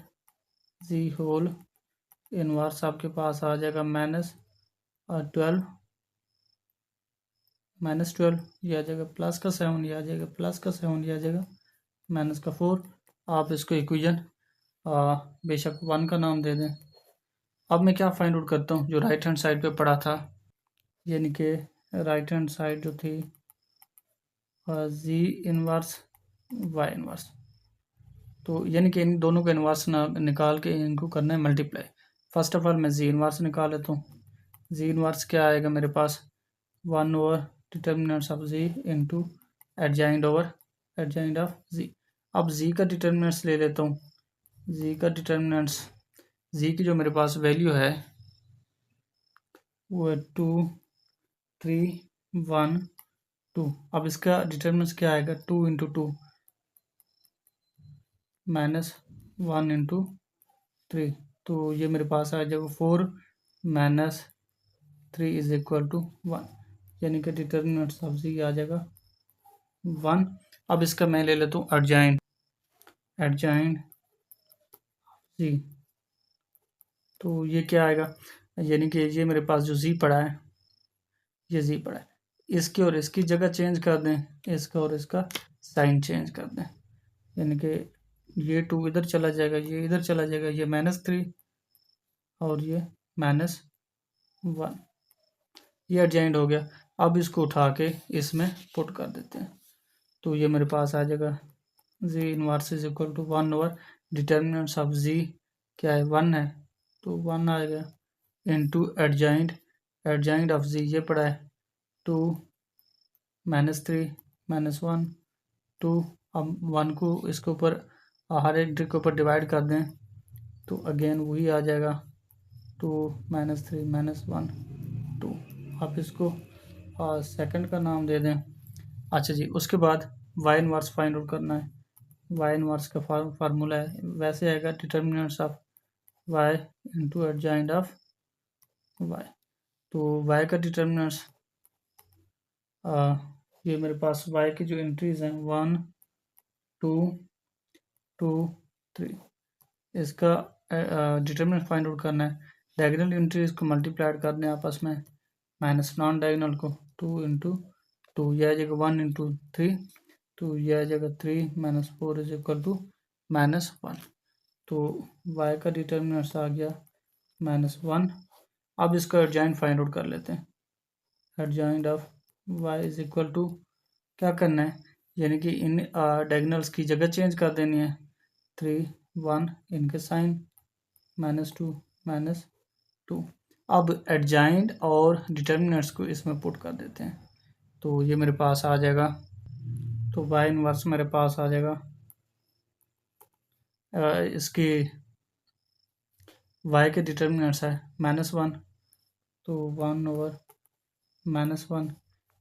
G whole inverse आपके पास आ जाएगा -12, -12 ये आ जाएगा, प्लस का 7 ये आ जाएगा, प्लस का 7 ये आ जाएगा, -4। आप इसको इक्वेशन बेशक 1 का नाम दे दें। अब मैं क्या फाइंड आउट करता हूँ, जो राइट हैंड साइड पे पड़ा था, यानी कि राइट हैंड साइड जो थी जी इनवर्स वाई इनवर्स, तो यानी कि इन दोनों का इनवर्स निकाल के इनको करना है मल्टीप्लाई। फर्स्ट ऑफ ऑल मैं जी इनवर्स निकाल लेता हूँ। जी इनवर्स क्या आएगा मेरे पास, 1 over determinants of G into adjoint over adjoint of G. अब जी का डिटर्मिनेंट्स ले लेता हूँ। जी का डिटर्मिनेंट्स, जी की जो मेरे पास वैल्यू है वो है 2, 3, 1, 2। अब इसका डिटर्मिनेंट्स क्या आएगा, 2 इंटू 2 -1 इंटू 3, तो ये मेरे पास आ जाएगा 4 -3 इज इक्वल टू 1, यानी कि डिटर्मिनेंट्स ऑफ जी आ जाएगा 1। अब इसका मैं ले लेता हूँ एडजॉइंट जी, तो ये क्या आएगा, यानी कि ये मेरे पास जो जी पड़ा है, ये जी पड़ा है, इसकी और इसकी जगह चेंज कर दें, इसका और इसका साइन चेंज कर दें, यानी कि ये 2 इधर चला जाएगा, ये इधर चला जाएगा, ये -3 और ये -1, ये एडजॉइंट हो गया। अब इसको उठा के इसमें पुट कर देते हैं, तो ये मेरे पास आ जाएगा G inverse is equal to 1 over determinants of G क्या है, 1 है, तो 1 आ गया इंटू एडजॉइंट ऑफ जी ये पड़ा है 2 -3 -1 2। अब 1 को इसके ऊपर हर एक के ऊपर डिवाइड कर दें, तो अगेन वही आ जाएगा 2 -3 -1 2। आप इसको सेकंड का नाम दे दें। अच्छा जी, उसके बाद वाई इनवर्स फाइंड आउट करना है। वाई इनवर्स का फार्मूला है, वैसे आएगा determinants of Y into adjoint of Y. तो वाई का डिटर्मिनेंट्स ये मेरे पास वाई की जो एंट्रीज हैं 1 2 2 3, इसका डिटर्मिनेंट फाइंड आउट करना है। डायगोनल एंट्रीज को मल्टीप्लाई करने आपस में, माइनस नॉन डायगोनल को 2 इंटू 2, यह आ जाएगा 1 इंटू 3, तो यह आ जाएगा 3 -4 इज इक्वल टू -1। तो y का डिटर्मिनेंट्स आ गया -1। अब इसका एडजॉइंट फाइंड आउट कर लेते हैं। Adjoint of y is equal to क्या करना है, यानी कि इन डायगोनल्स की जगह चेंज कर देनी है, 3 1 इनके साइन -2 -2। अब एडजॉइंट और डिटर्मिनेंट्स को इसमें पुट कर देते हैं, तो ये मेरे पास आ जाएगा, तो y इनवर्स मेरे पास आ जाएगा इसकी y के डिटर्मिनेंट्स है -1, तो 1 ओवर -1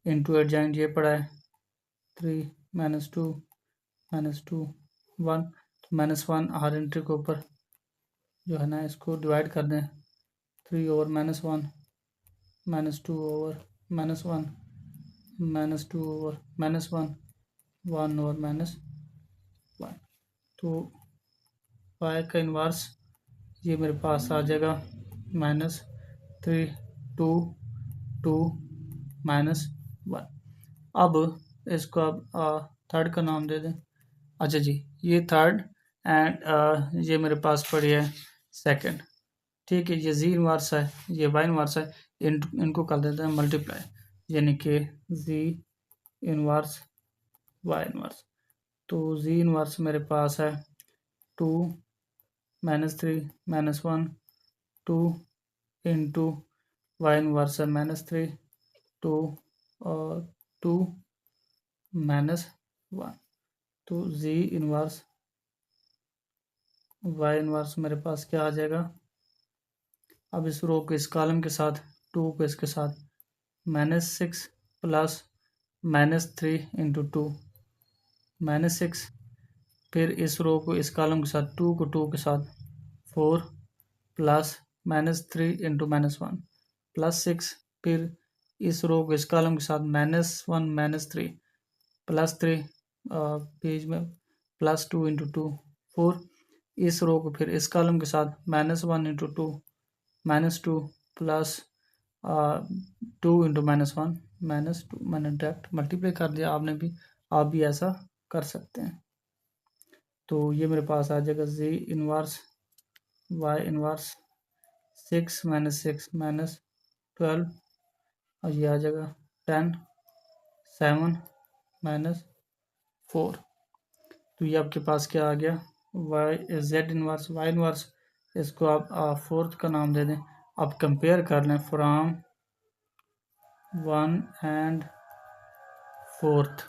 इंटू एडजॉइंट ये पड़ा है 3 -2 -2 1, तो -1 हर एंट्री के ऊपर जो है ना इसको डिवाइड कर दें, 3 ओवर -1 -2 ओवर -1 -2 ओवर -1 1 ओवर -1। तो y का इन्वर्स ये मेरे पास आ जाएगा -3 2 2 -1। अब इसको अब थर्ड का नाम दे दें। अच्छा जी, ये थर्ड एंड ये मेरे पास पड़ी है सेकंड, ठीक है। ये जी इनवर्स है, ये वाई इनवर्स है, इनको कर देते हैं मल्टीप्लाई, यानी कि जी इनवर्स वाई इनवर्स। तो जी इनवर्स मेरे पास है 2 -3 -1 2 इंटू वाई इनवर्स है -3 2 और 2 -1। तो जी इनवर्स वाई इनवर्स मेरे पास क्या आ जाएगा, अब इस रो को इस कॉलम के साथ, 2 को इसके साथ, -6 प्लस -3 इंटू 2 -6, फिर इस रो को इस कॉलम के साथ, 2 को 2 के साथ 4 प्लस -3 इंटू -1 +6, फिर इस रो को इस कॉलम के साथ -1 -3 +3 पेज में +2 इंटू 2 4। इस रो को फिर इस कॉलम के साथ -1 इंटू 2 -2 प्लस 2 इंटू -1 -2। मैंने डायरेक्ट मल्टीप्लाई कर दिया, आप भी ऐसा कर सकते हैं। तो ये मेरे पास आ जाएगा z इनवर्स y इनवर्स 6 -6 -12 और ये आ जाएगा 10 7 -4। तो ये आपके पास क्या आ गया z इनवर्स y इनवर्स। इसको आप फोर्थ का नाम दे दें। आप कंपेयर कर लें from 1 and 4th,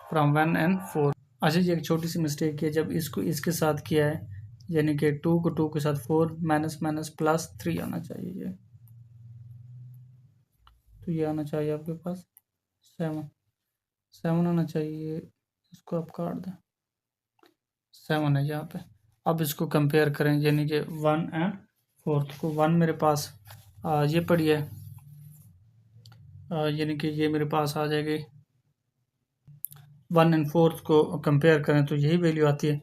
from 1 and 4। अच्छा जी, एक छोटी सी मिस्टेक है, जब इसको इसके साथ किया है यानी कि 2 को 2 के साथ 4 माइनस माइनस प्लस 3 आना चाहिए। ये तो ये आना चाहिए आपके पास 7 आना चाहिए। इसको आप काट दें, 7 है यहाँ पे। अब इसको कंपेयर करें यानी कि 1 एंड 4th को। 1 मेरे पास ये पड़ी है, यानी कि ये मेरे पास आ जाएगी। 1 एंड 4th को कंपेयर करें तो यही वैल्यू आती है।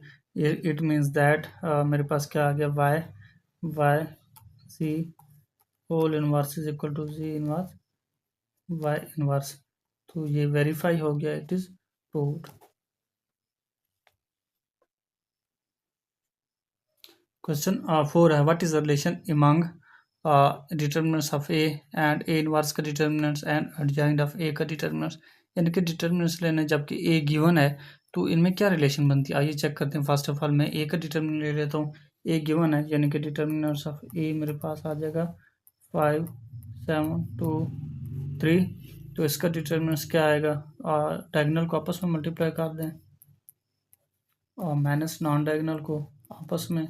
इट मीन्स दैट मेरे पास क्या आ गया Y C whole inverse is equal to G inverse Y inverse. तो ये वेरीफाई हो गया, इट इज प्रूव्ड। क्वेश्चन 4 है, what is the relation among determinants of A and A inverse का determinants and adjoint of A का determinants. यानी कि determinants लेने जबकि ए गिवन है तो इनमें क्या रिलेशन बनती है, आइए चेक करते हैं। फर्स्ट ऑफ ऑल मैं ए का डिटर्मिनेंट ले लेता हूँ। ए गिवन है यानी कि डिटर्मिनेंट्स ऑफ ए मेरे पास आ जाएगा 5 7 2 3। तो इसका डिटर्मिनेंट्स क्या आएगा, डायगोनल को आपस में मल्टीप्लाई कर दें और माइनस नॉन डायगोनल को आपस में।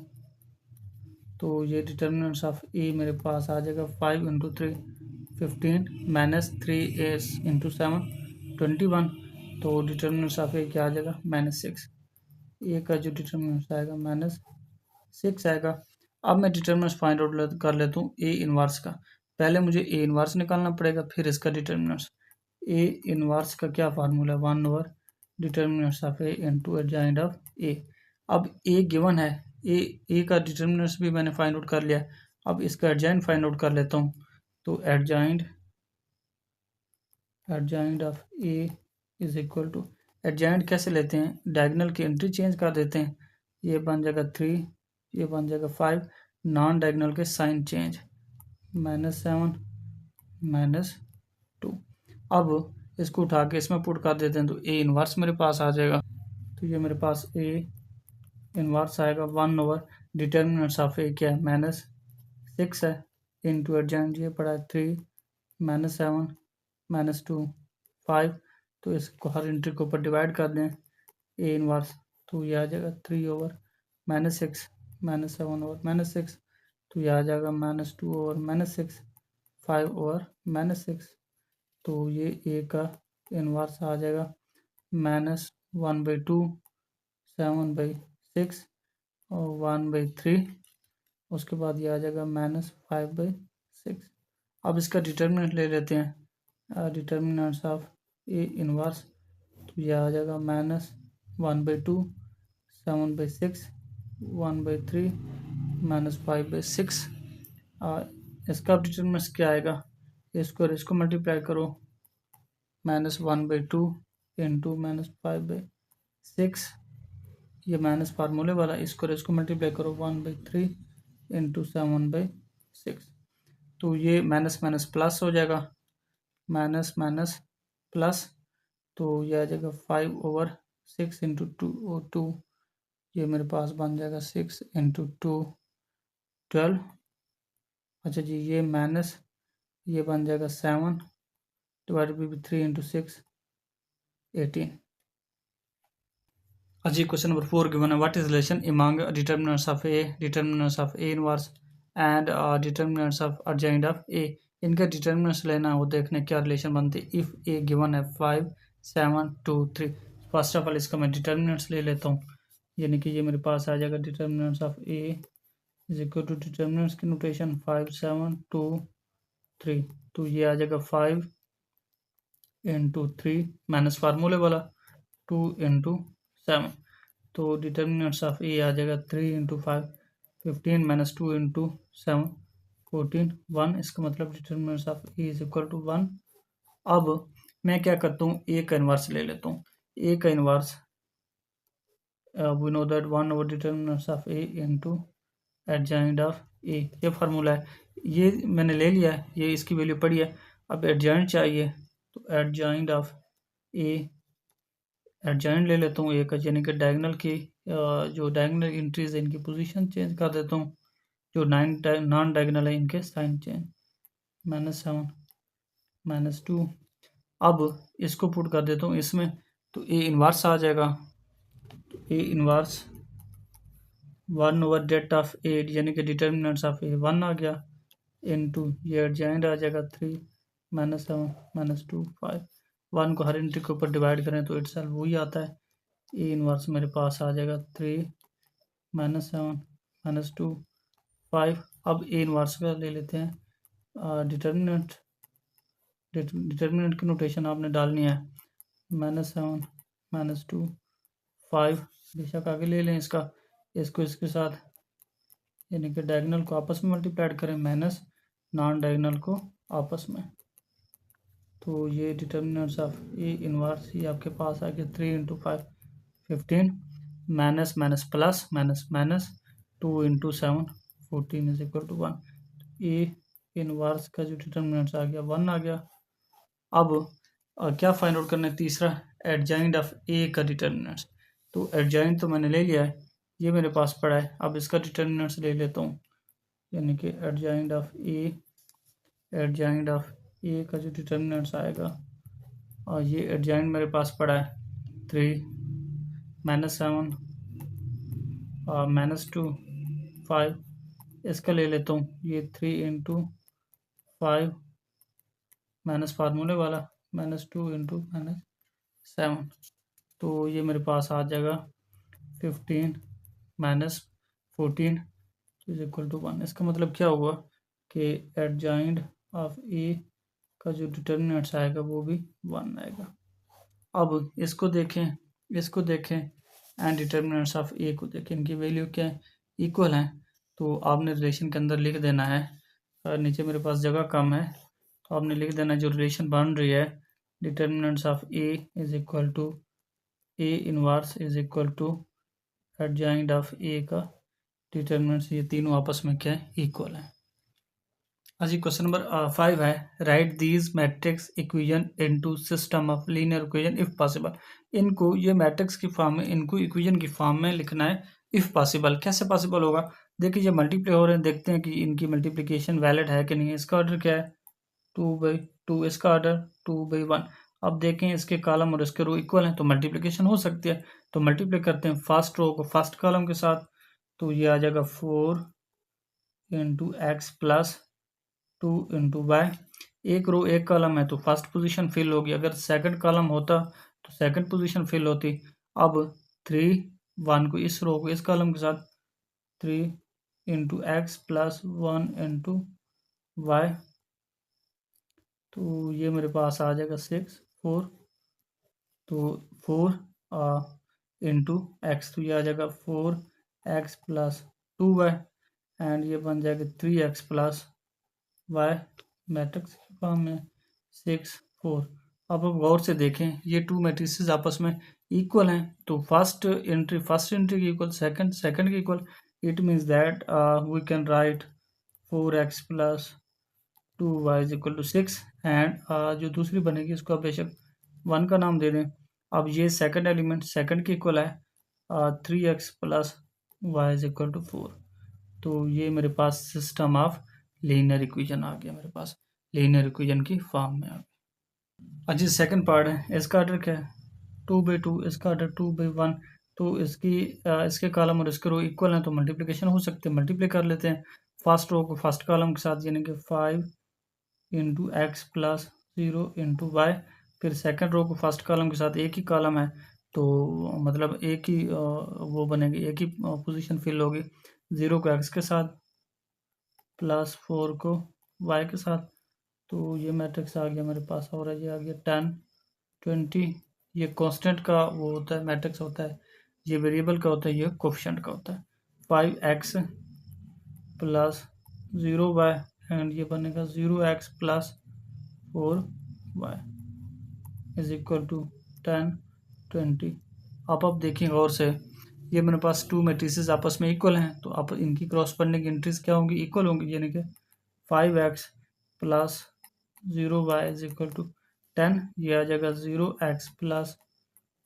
तो ये डिटर्मिनेंट्स ऑफ ए मेरे पास आ जाएगा 5 इंटू 3 15 -3 इंटू 7 21। तो डिटर्मिनेंट्स ऑफ ए क्या आ जाएगा -6। ए का जो डिटर्मिनेंट्स आएगा -6 आएगा। अब मैं डिटर्मिनेंट्स फाइंड आउट कर लेता हूँ ए इनवर्स का। पहले मुझे ए इनवर्स निकालना पड़ेगा, फिर इसका डिटर्मिनेंट्स। ए इनवर्स का क्या फार्मूला है, 1 over determinants of A into adjoint of A. अब ए गिवन है, ए का डिटर्मिनेंट्स भी मैंने फाइंड आउट कर लिया। अब इसका एडजॉइंट फाइंड आउट कर लेता हूँ। तो adjoint of A is equal to, adjoint कैसे लेते हैं, डायगोनल की एंट्री चेंज कर देते हैं। ये बन जाएगा 3, ये बन जाएगा 5, नॉन डायगोनल के साइन चेंज -7 -2। अब इसको उठा के इसमें पुट कर देते हैं तो ए इनवर्स मेरे पास आ जाएगा। तो ये मेरे पास ए इनवर्स आएगा 1 ओवर डिटर्मिनेंट्स ऑफ ए क्या है -6 है इंटू एडजॉइंट ये पड़ा है 3 -7 -2 5। तो इसको हर एंट्री के ऊपर डिवाइड कर दें ए इनवर्स। तो ये आ जाएगा 3 ओवर -6 -7 ओवर -6। तो ये आ जाएगा -2 ओवर -6 5 ओवर -6। तो ये ए का इनवर्स आ जाएगा -1/2 7/6 और 1/3। उसके बाद ये आ जाएगा -5/6। अब इसका डिटर्मिनेंट ले लेते हैं, डिटर्मिनेंट्स ऑफ ए इनवर्स। तो ये आ जाएगा -1/2 7/6 1/3 -5/6। इसका डिटर्मिनेंट्स क्या आएगा, इसको मल्टीप्लाई करो -1/2 इंटू -5/6। ये माइनस फार्मूले वाला, इसको मल्टीप्लाई करो 1/3 इंटू 7/6। तो ये माइनस माइनस प्लस हो जाएगा, माइनस माइनस प्लस। तो ये आ जाएगा 5 ओवर 6 इंटू 2। ये मेरे पास बन जाएगा 6 इंटू 2 12। अच्छा जी, ये माइनस ये बन जाएगा 7 डिवाइडेड बाई 3 इंटू 6 18। जी, क्वेश्चन नंबर 4 गिवन है, what is relation among determinants of A inverse and determinants of adjoint of A. इनका डिटर्मिनेंट्स लेना हो, देखने क्या रिलेशन बनती है। इफ ए गिवन है 5 7 2 3। फर्स्ट ऑफ ऑल इसका मैं डिटर्मिनेंट्स ले लेता हूँ, यानी कि ये मेरे पास आ जाएगा determinants of A is equal to determinants की नोटेशन 5 7 2 3। तो ये आ जाएगा 5 इंटू 3 माइनस फार्मूले वाला 2 इंटू 7, तो डिटर्मिनेंट्स ऑफ ए आ जाएगा 3 इंटू 5 15 माइनस 2 इंटू 7 14 1, इसका मतलब determinants of A is equal to 1। अब मैं क्या करता हूँ, ए का इन्वर्स ले लेता हूँ। ए का inverse we know that 1 over determinants of A into adjoint of A, ये फार्मूला है, ये मैंने ले लिया है, ये इसकी वैल्यू पड़ी है। अब एडजॉइंट चाहिए, तो एडजॉइंट ऑफ ए, एडजॉइंट ले लेता हूँ ए का, यानी कि डायगोनल की जो डायगोनल एंट्रीज है इनकी पोजीशन चेंज कर देता हूँ, जो नॉन डायगोनल है इनके साइन चेंज, -7 -2। अब इसको पुट कर देता हूँ इसमें, तो ए इन्वर्स आ जाएगा, तो A inverse 1 over date of ए यानी कि डिटर्मिनेंट्स ऑफ ए 1 आ गया, इनटू ये एडजॉइंट आ जाएगा 3 -7 -2 5, 1 को हर एंट्री के ऊपर डिवाइड करें तो इट्सेल्फ वही आता है। ए इन्वर्स मेरे पास आ जाएगा 3 -7 -2 5। अब ए इन्वर्स का ले लेते हैं डिटर्मिनेंट, डिटर्मिनेंट की नोटेशन आपने डालनी है -7 -2 5, बेशक आगे ले लें इसका, इसको इसके साथ यानी कि डायगोनल को आपस में मल्टीप्लाइड करें माइनस नॉन डायगोनल को आपस में, तो ये डिटर्मिनेंट्स ऑफ ए इन्वर्स ये आपके पास आ गया 3 into 5 15 minus minus plus minus minus 2 into 7 14 is equal to 1। A inverse का जो डिटर्मिनेंट्स आ गया 1 आ गया। अब क्या फाइंड आउट करना है, तीसरा एडजॉइंट ऑफ ए का डिटर्मिनेंट्स, तो एडजॉइंट तो मैंने ले लिया है, ये मेरे पास पड़ा है, अब इसका डिटर्मिनेंट्स ले लेता हूँ, यानी कि adjoint of A, adjoint of A का जो डिटर्मिनेंट्स आएगा, और ये एडजॉइंट मेरे पास पड़ा है 3 -7 -2 5, इसका ले लेता हूँ, ये 3 इंटू 5 माइनस फार्मूले वाला -2 इंटू -7, तो ये मेरे पास आ जाएगा 15 -14 इज इक्वल टू 1। इसका मतलब क्या हुआ कि एडजॉइंट ऑफ ए का जो डिटर्मिनेंट्स आएगा वो भी 1 आएगा। अब इसको देखें, इसको देखें एंड डिटर्मिनेंट्स ऑफ ए को देखें, इनकी वैल्यू क्या है, इक्वल है, तो आपने रिलेशन के अंदर लिख देना है, नीचे मेरे पास जगह कम है, तो आपने लिख देना जो रिलेशन बन रही है, determinants of A is equal to A inverse is equal to adjoint of A का डिटर्मिनेंट्स, ये तीनों आपस में क्या है, इक्वल है। अजी क्वेश्चन नंबर 5 है, right these matrix equation into system of linear equation if possible. इनको ये मैट्रिक्स की फॉर्म में, इनको इक्वेशन की फॉर्म में लिखना है इफ पॉसिबल। कैसे पॉसिबल होगा, देखिए ये मल्टीप्लाई हो रहे हैं, देखते हैं कि इनकी मल्टीप्लिकेशन वैलिड है कि नहीं है। इसका ऑर्डर क्या है 2/2, इसका ऑर्डर 2/1। अब देखें इसके कॉलम और इसके रो इक्वल हैं तो मल्टीप्लिकेशन हो सकती है, तो मल्टीप्लाई करते हैं फर्स्ट रो को फर्स्ट कॉलम के साथ, तो ये आ जाएगा 4 into x plus 2 into y. एक रो एक कॉलम है तो फर्स्ट पोजीशन फिल होगी, अगर सेकंड कॉलम होता तो सेकंड पोजीशन फिल होती। अब 3 1 को इस रो को इस कॉलम के साथ 3 into x plus 1 into y, तो ये मेरे पास आ जाएगा 6 4, तो 4 इंटू एक्स, तो ये आ जाएगा 4x प्लस 2y, एंड ये बन जाएगा 3x प्लस वाई, मैट्रिक्स की फॉर्म में 6 4। अब आप गौर से देखें ये टू मैट्रिसेस आपस में इक्वल हैं, तो फर्स्ट एंट्री की इक्वल सेकंड की equal, it means that we can write 4x plus 2y is equal to 6, and जो दूसरी बनेगी इसको आप बेशक 1 का नाम दे दें। अब ये सेकंड एलिमेंट सेकंड के इक्वल है 3x plus y is equal to 4, तो ये मेरे पास सिस्टम ऑफ लीनियर इक्वेशन आ गया, मेरे पास लीनियर इक्वेशन की फॉर्म में आ गया। अच्छा सेकंड पार्ट है, इसका ऑर्डर क्या है 2/2, इसका ऑर्डर 2/1, तो इसके कॉलम और इसके रो इक्वल हैं तो मल्टीप्लिकेशन हो सकते हैं, मल्टीप्लाई कर लेते हैं फर्स्ट रो को फर्स्ट कॉलम के साथ, यानी कि 5 into x plus 0 into y, फिर सेकंड रो को फर्स्ट कॉलम के साथ, एक ही कॉलम है तो मतलब एक ही वो बनेगी, एक ही पोजीशन फिल होगी, 0 को एक्स के साथ प्लस 4 को वाई के साथ, तो ये मैट्रिक्स आ गया मेरे पास, और ये आ गया 10 20 ये कांस्टेंट का वो होता है, मैट्रिक्स होता है, ये वेरिएबल का होता है, ये कोफिशिएंट का होता है। 5x प्लस 0y एंड ये बनेगा 0x plus 4y is equal to 10 20। आप देखें गौर से, ये मेरे पास टू मैट्रिसेस आपस में इक्वल हैं, तो आप इनकी क्रॉसपेंडिंग एंट्रीज क्या होंगी, इक्वल होंगी, यानी कि 5x plus 0y is equal to 10, ये आ जाएगा 0x plus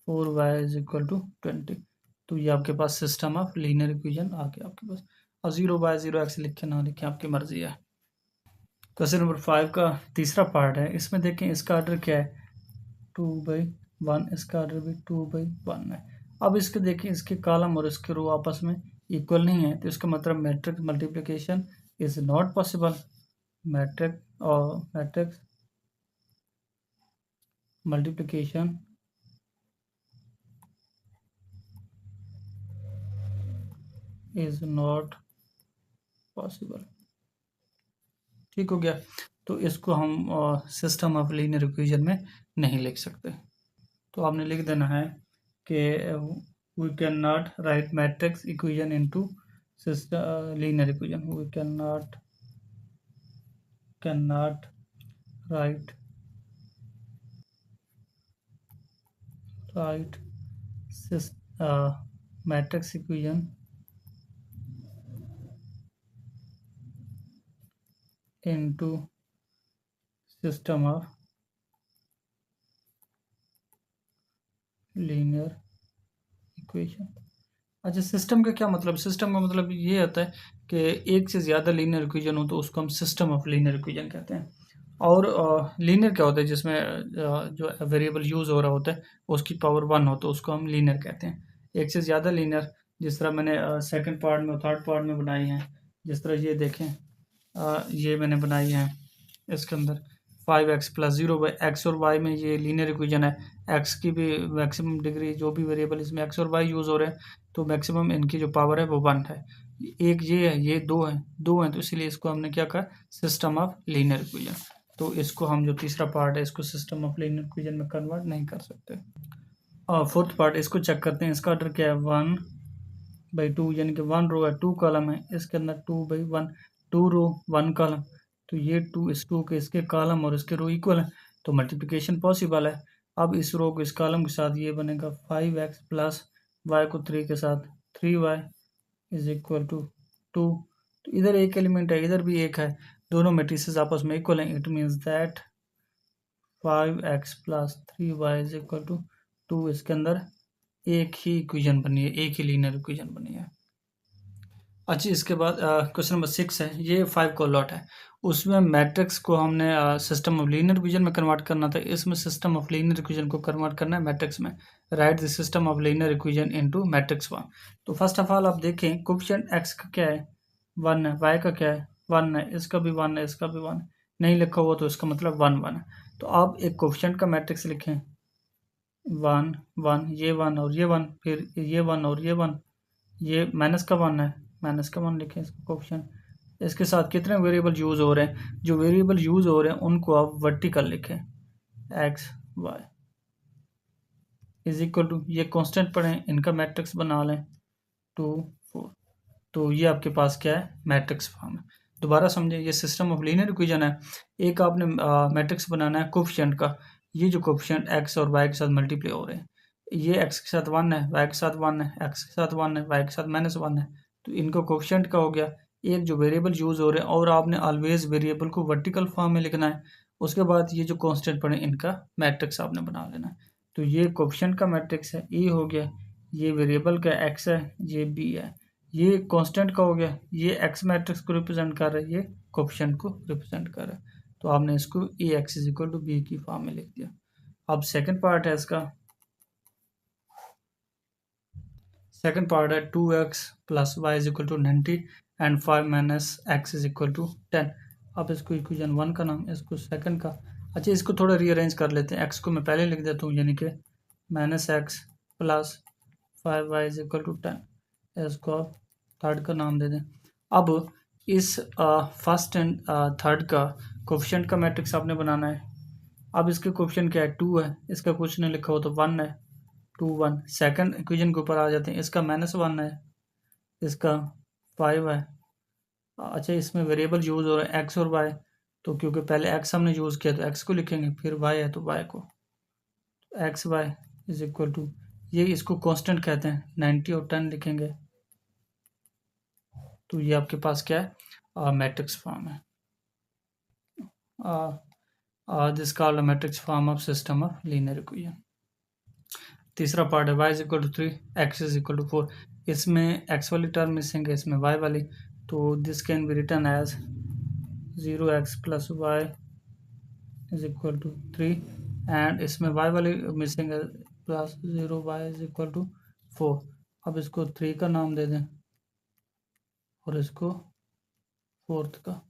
4y is equal to 20। तो ये आपके पास सिस्टम ऑफ लीनियर इक्वेशन आ गया आपके पास। और 0y 0x लिखे ना लिखे आपकी मर्जी है। क्वेश्चन नंबर 5 का तीसरा पार्ट है, इसमें देखें इसका ऑर्डर क्या है, 2/1, इसका ऑर्डर भी 2/1 है। अब इसके देखें, इसके कॉलम और इसके रो आपस में इक्वल नहीं है, तो इसका मतलब matrix multiplication is not possible. Matrix multiplication is not possible. ठीक हो गया, तो इसको हम सिस्टम ऑफ लीनियर इक्वेशन में नहीं लिख सकते। तो आपने लिख देना है कि we can not write matrix equation into linear equation. We can not write matrix equation into system of linear equation। अच्छा, सिस्टम का क्या मतलब, सिस्टम का मतलब ये होता है कि एक से ज़्यादा लीनियर इक्वेशन हो तो उसको हम सिस्टम ऑफ लीनियर इक्वेशन कहते हैं। और लीनियर क्या होता है, जिसमें जो वेरिएबल यूज़ हो रहा होता है उसकी पावर 1 हो तो उसको हम लीनियर कहते हैं। एक से ज़्यादा लीनियर, जिस तरह मैंने सेकंड पार्ट में और थर्ड पार्ट में बनाई हैं, जिस तरह ये देखें, ये मैंने बनाई है इसके अंदर 5x प्लस 0 एक्स और वाई में ये लीनियर इक्वेशन है। एक्स की भी मैक्सिमम डिग्री, जो भी वेरिएबल इसमें एक्स और वाई यूज़ हो रहे हैं, तो मैक्सिमम इनकी जो पावर है वो 1 है। एक ये है, ये दो हैं, तो इसीलिए इसको हमने क्या कहा, सिस्टम ऑफ लीनियर इक्वेशन। तो इसको हम जो तीसरा पार्ट है इसको सिस्टम ऑफ लीनियर इक्वेशन में कन्वर्ट नहीं कर सकते। और फोर्थ पार्ट इसको चेक करते हैं, इसका ऑर्डर क्या है, 1/2, यानी कि 1 रो है 2 कॉलम है, इसके अंदर 2/1, 2 रो 1 कॉलम, तो ये 2 इस 2 के इसके कॉलम और इसके रो इक्वल है, तो मल्टीप्लिकेशन पॉसिबल है। अब इस रो को इस कॉलम के साथ ये बनेगा 5x प्लस y को 3 के साथ 3y इज इक्वल टू 2। तो इधर एक एलिमेंट है, इधर भी एक है, दोनों मैट्रिसेस आपस में इक्वल हैं। It means that 5x plus 3y is equal to 2। इसके अंदर एक ही इक्वेशन बनी है, एक ही लीनियर इक्वेशन बनी है। अच्छा, इसके बाद क्वेश्चन नंबर 6 है, ये 5 को लॉट है, उसमें मैट्रिक्स को हमने सिस्टम ऑफ लीनियर इक्वेशन में कन्वर्ट करना था, इसमें सिस्टम ऑफ लीनियर इक्वेशन को कन्वर्ट करना है मैट्रिक्स में। Right the system of linear equation into matrix form. तो फर्स्ट ऑफ ऑल आप देखें, कोएफिशिएंट x का क्या है, 1 है, y का क्या है, 1 है, इसका भी 1 है, इसका भी 1 है, नहीं लिखा हुआ तो इसका मतलब 1 1 है। तो आप एक कोएफिशिएंट का मैट्रिक्स लिखें, 1 1, ये 1 और ये 1, फिर ये 1 और ये 1, ये माइनस का 1 है, माइनस का 1 लिखें इसका कोएफिशिएंट। इसके साथ कितने वेरिएबल यूज़ हो रहे हैं, जो वेरिएबल यूज़ हो रहे हैं उनको आप वर्टिकल लिखें, x y is equal to, ये कांस्टेंट पढ़ें, इनका मैट्रिक्स बना लें 2 4। तो ये आपके पास क्या है, मैट्रिक्स फॉर्म है। दोबारा समझें, ये सिस्टम ऑफ लीनियर इक्वेशन है। एक आपने मैट्रिक्स बनाना है कोएफिशिएंट का, ये जो कोएफिशिएंट x और y के साथ मल्टीप्लाई हो रहे हैं, ये x के साथ 1 है, y के साथ 1 है, x के साथ 1 है, y के साथ -1 है, तो इनको कोएफिशिएंट का हो गया। एक जो वेरिएबल यूज़ हो रहे हैं, और आपने ऑलवेज वेरिएबल को वर्टिकल फॉर्म में लिखना है। उसके बाद ये जो कांस्टेंट पड़े इनका मैट्रिक्स आपने बना लेना है। तो ये कोएफिशिएंट का मैट्रिक्स है, ए हो गया, ये वेरिएबल का x है, ये b है, ये कांस्टेंट का हो गया, ये x मैट्रिक्स को रिप्रेजेंट कर रहा है, ये कोएफिशिएंट को रिप्रेजेंट कर रहा है। तो आपने इसको ax is equal to B की फॉर्म में लिख दिया। अब सेकंड पार्ट है इसका, सेकंड पार्ट है 2x plus y is equal to 90 and 5 minus x is equal to 10। अब इसको इक्वेशन 1 का नाम, इसको सेकंड का। अच्छा, इसको थोड़ा रीअरेंज कर लेते हैं, x को मैं पहले लिख देता हूँ, यानी कि -x plus 5y is equal to 10, इसको आप थर्ड का नाम दे दें। अब इस फर्स्ट एंड थर्ड का कोएफिशिएंट का मैट्रिक्स आपने बनाना है। अब इसके क्वेश्चन क्या है, 2 है, इसका कुछ नहीं लिखा हो तो 1 है, 2 1। सेकंड इक्वेशन के ऊपर आ जाते हैं, इसका -1 है, इसका 5 है। अच्छा, इसमें वेरिएबल यूज़ हो रहा है एक्स और वाई, तो क्योंकि पहले एक्स हमने यूज़ किया तो एक्स को लिखेंगे, फिर वाई है तो वाई को, x y is equal to, ये इसको कांस्टेंट कहते हैं, 90 और 10 लिखेंगे, तो ये आपके पास क्या है, मैट्रिक्स फॉर्म है। This called matrix form of system of linear equation. तीसरा पार्ट है y is equal to 3, x is equal to 4। इसमें x वाली टर्म मिसिंग है, इसमें y वाली, तो this can be written as 0x plus y is equal to 3, and इसमें y वाली मिसिंग है, plus 0y is equal to 4। अब इसको 3 का नाम दे दें और इसको 4th का।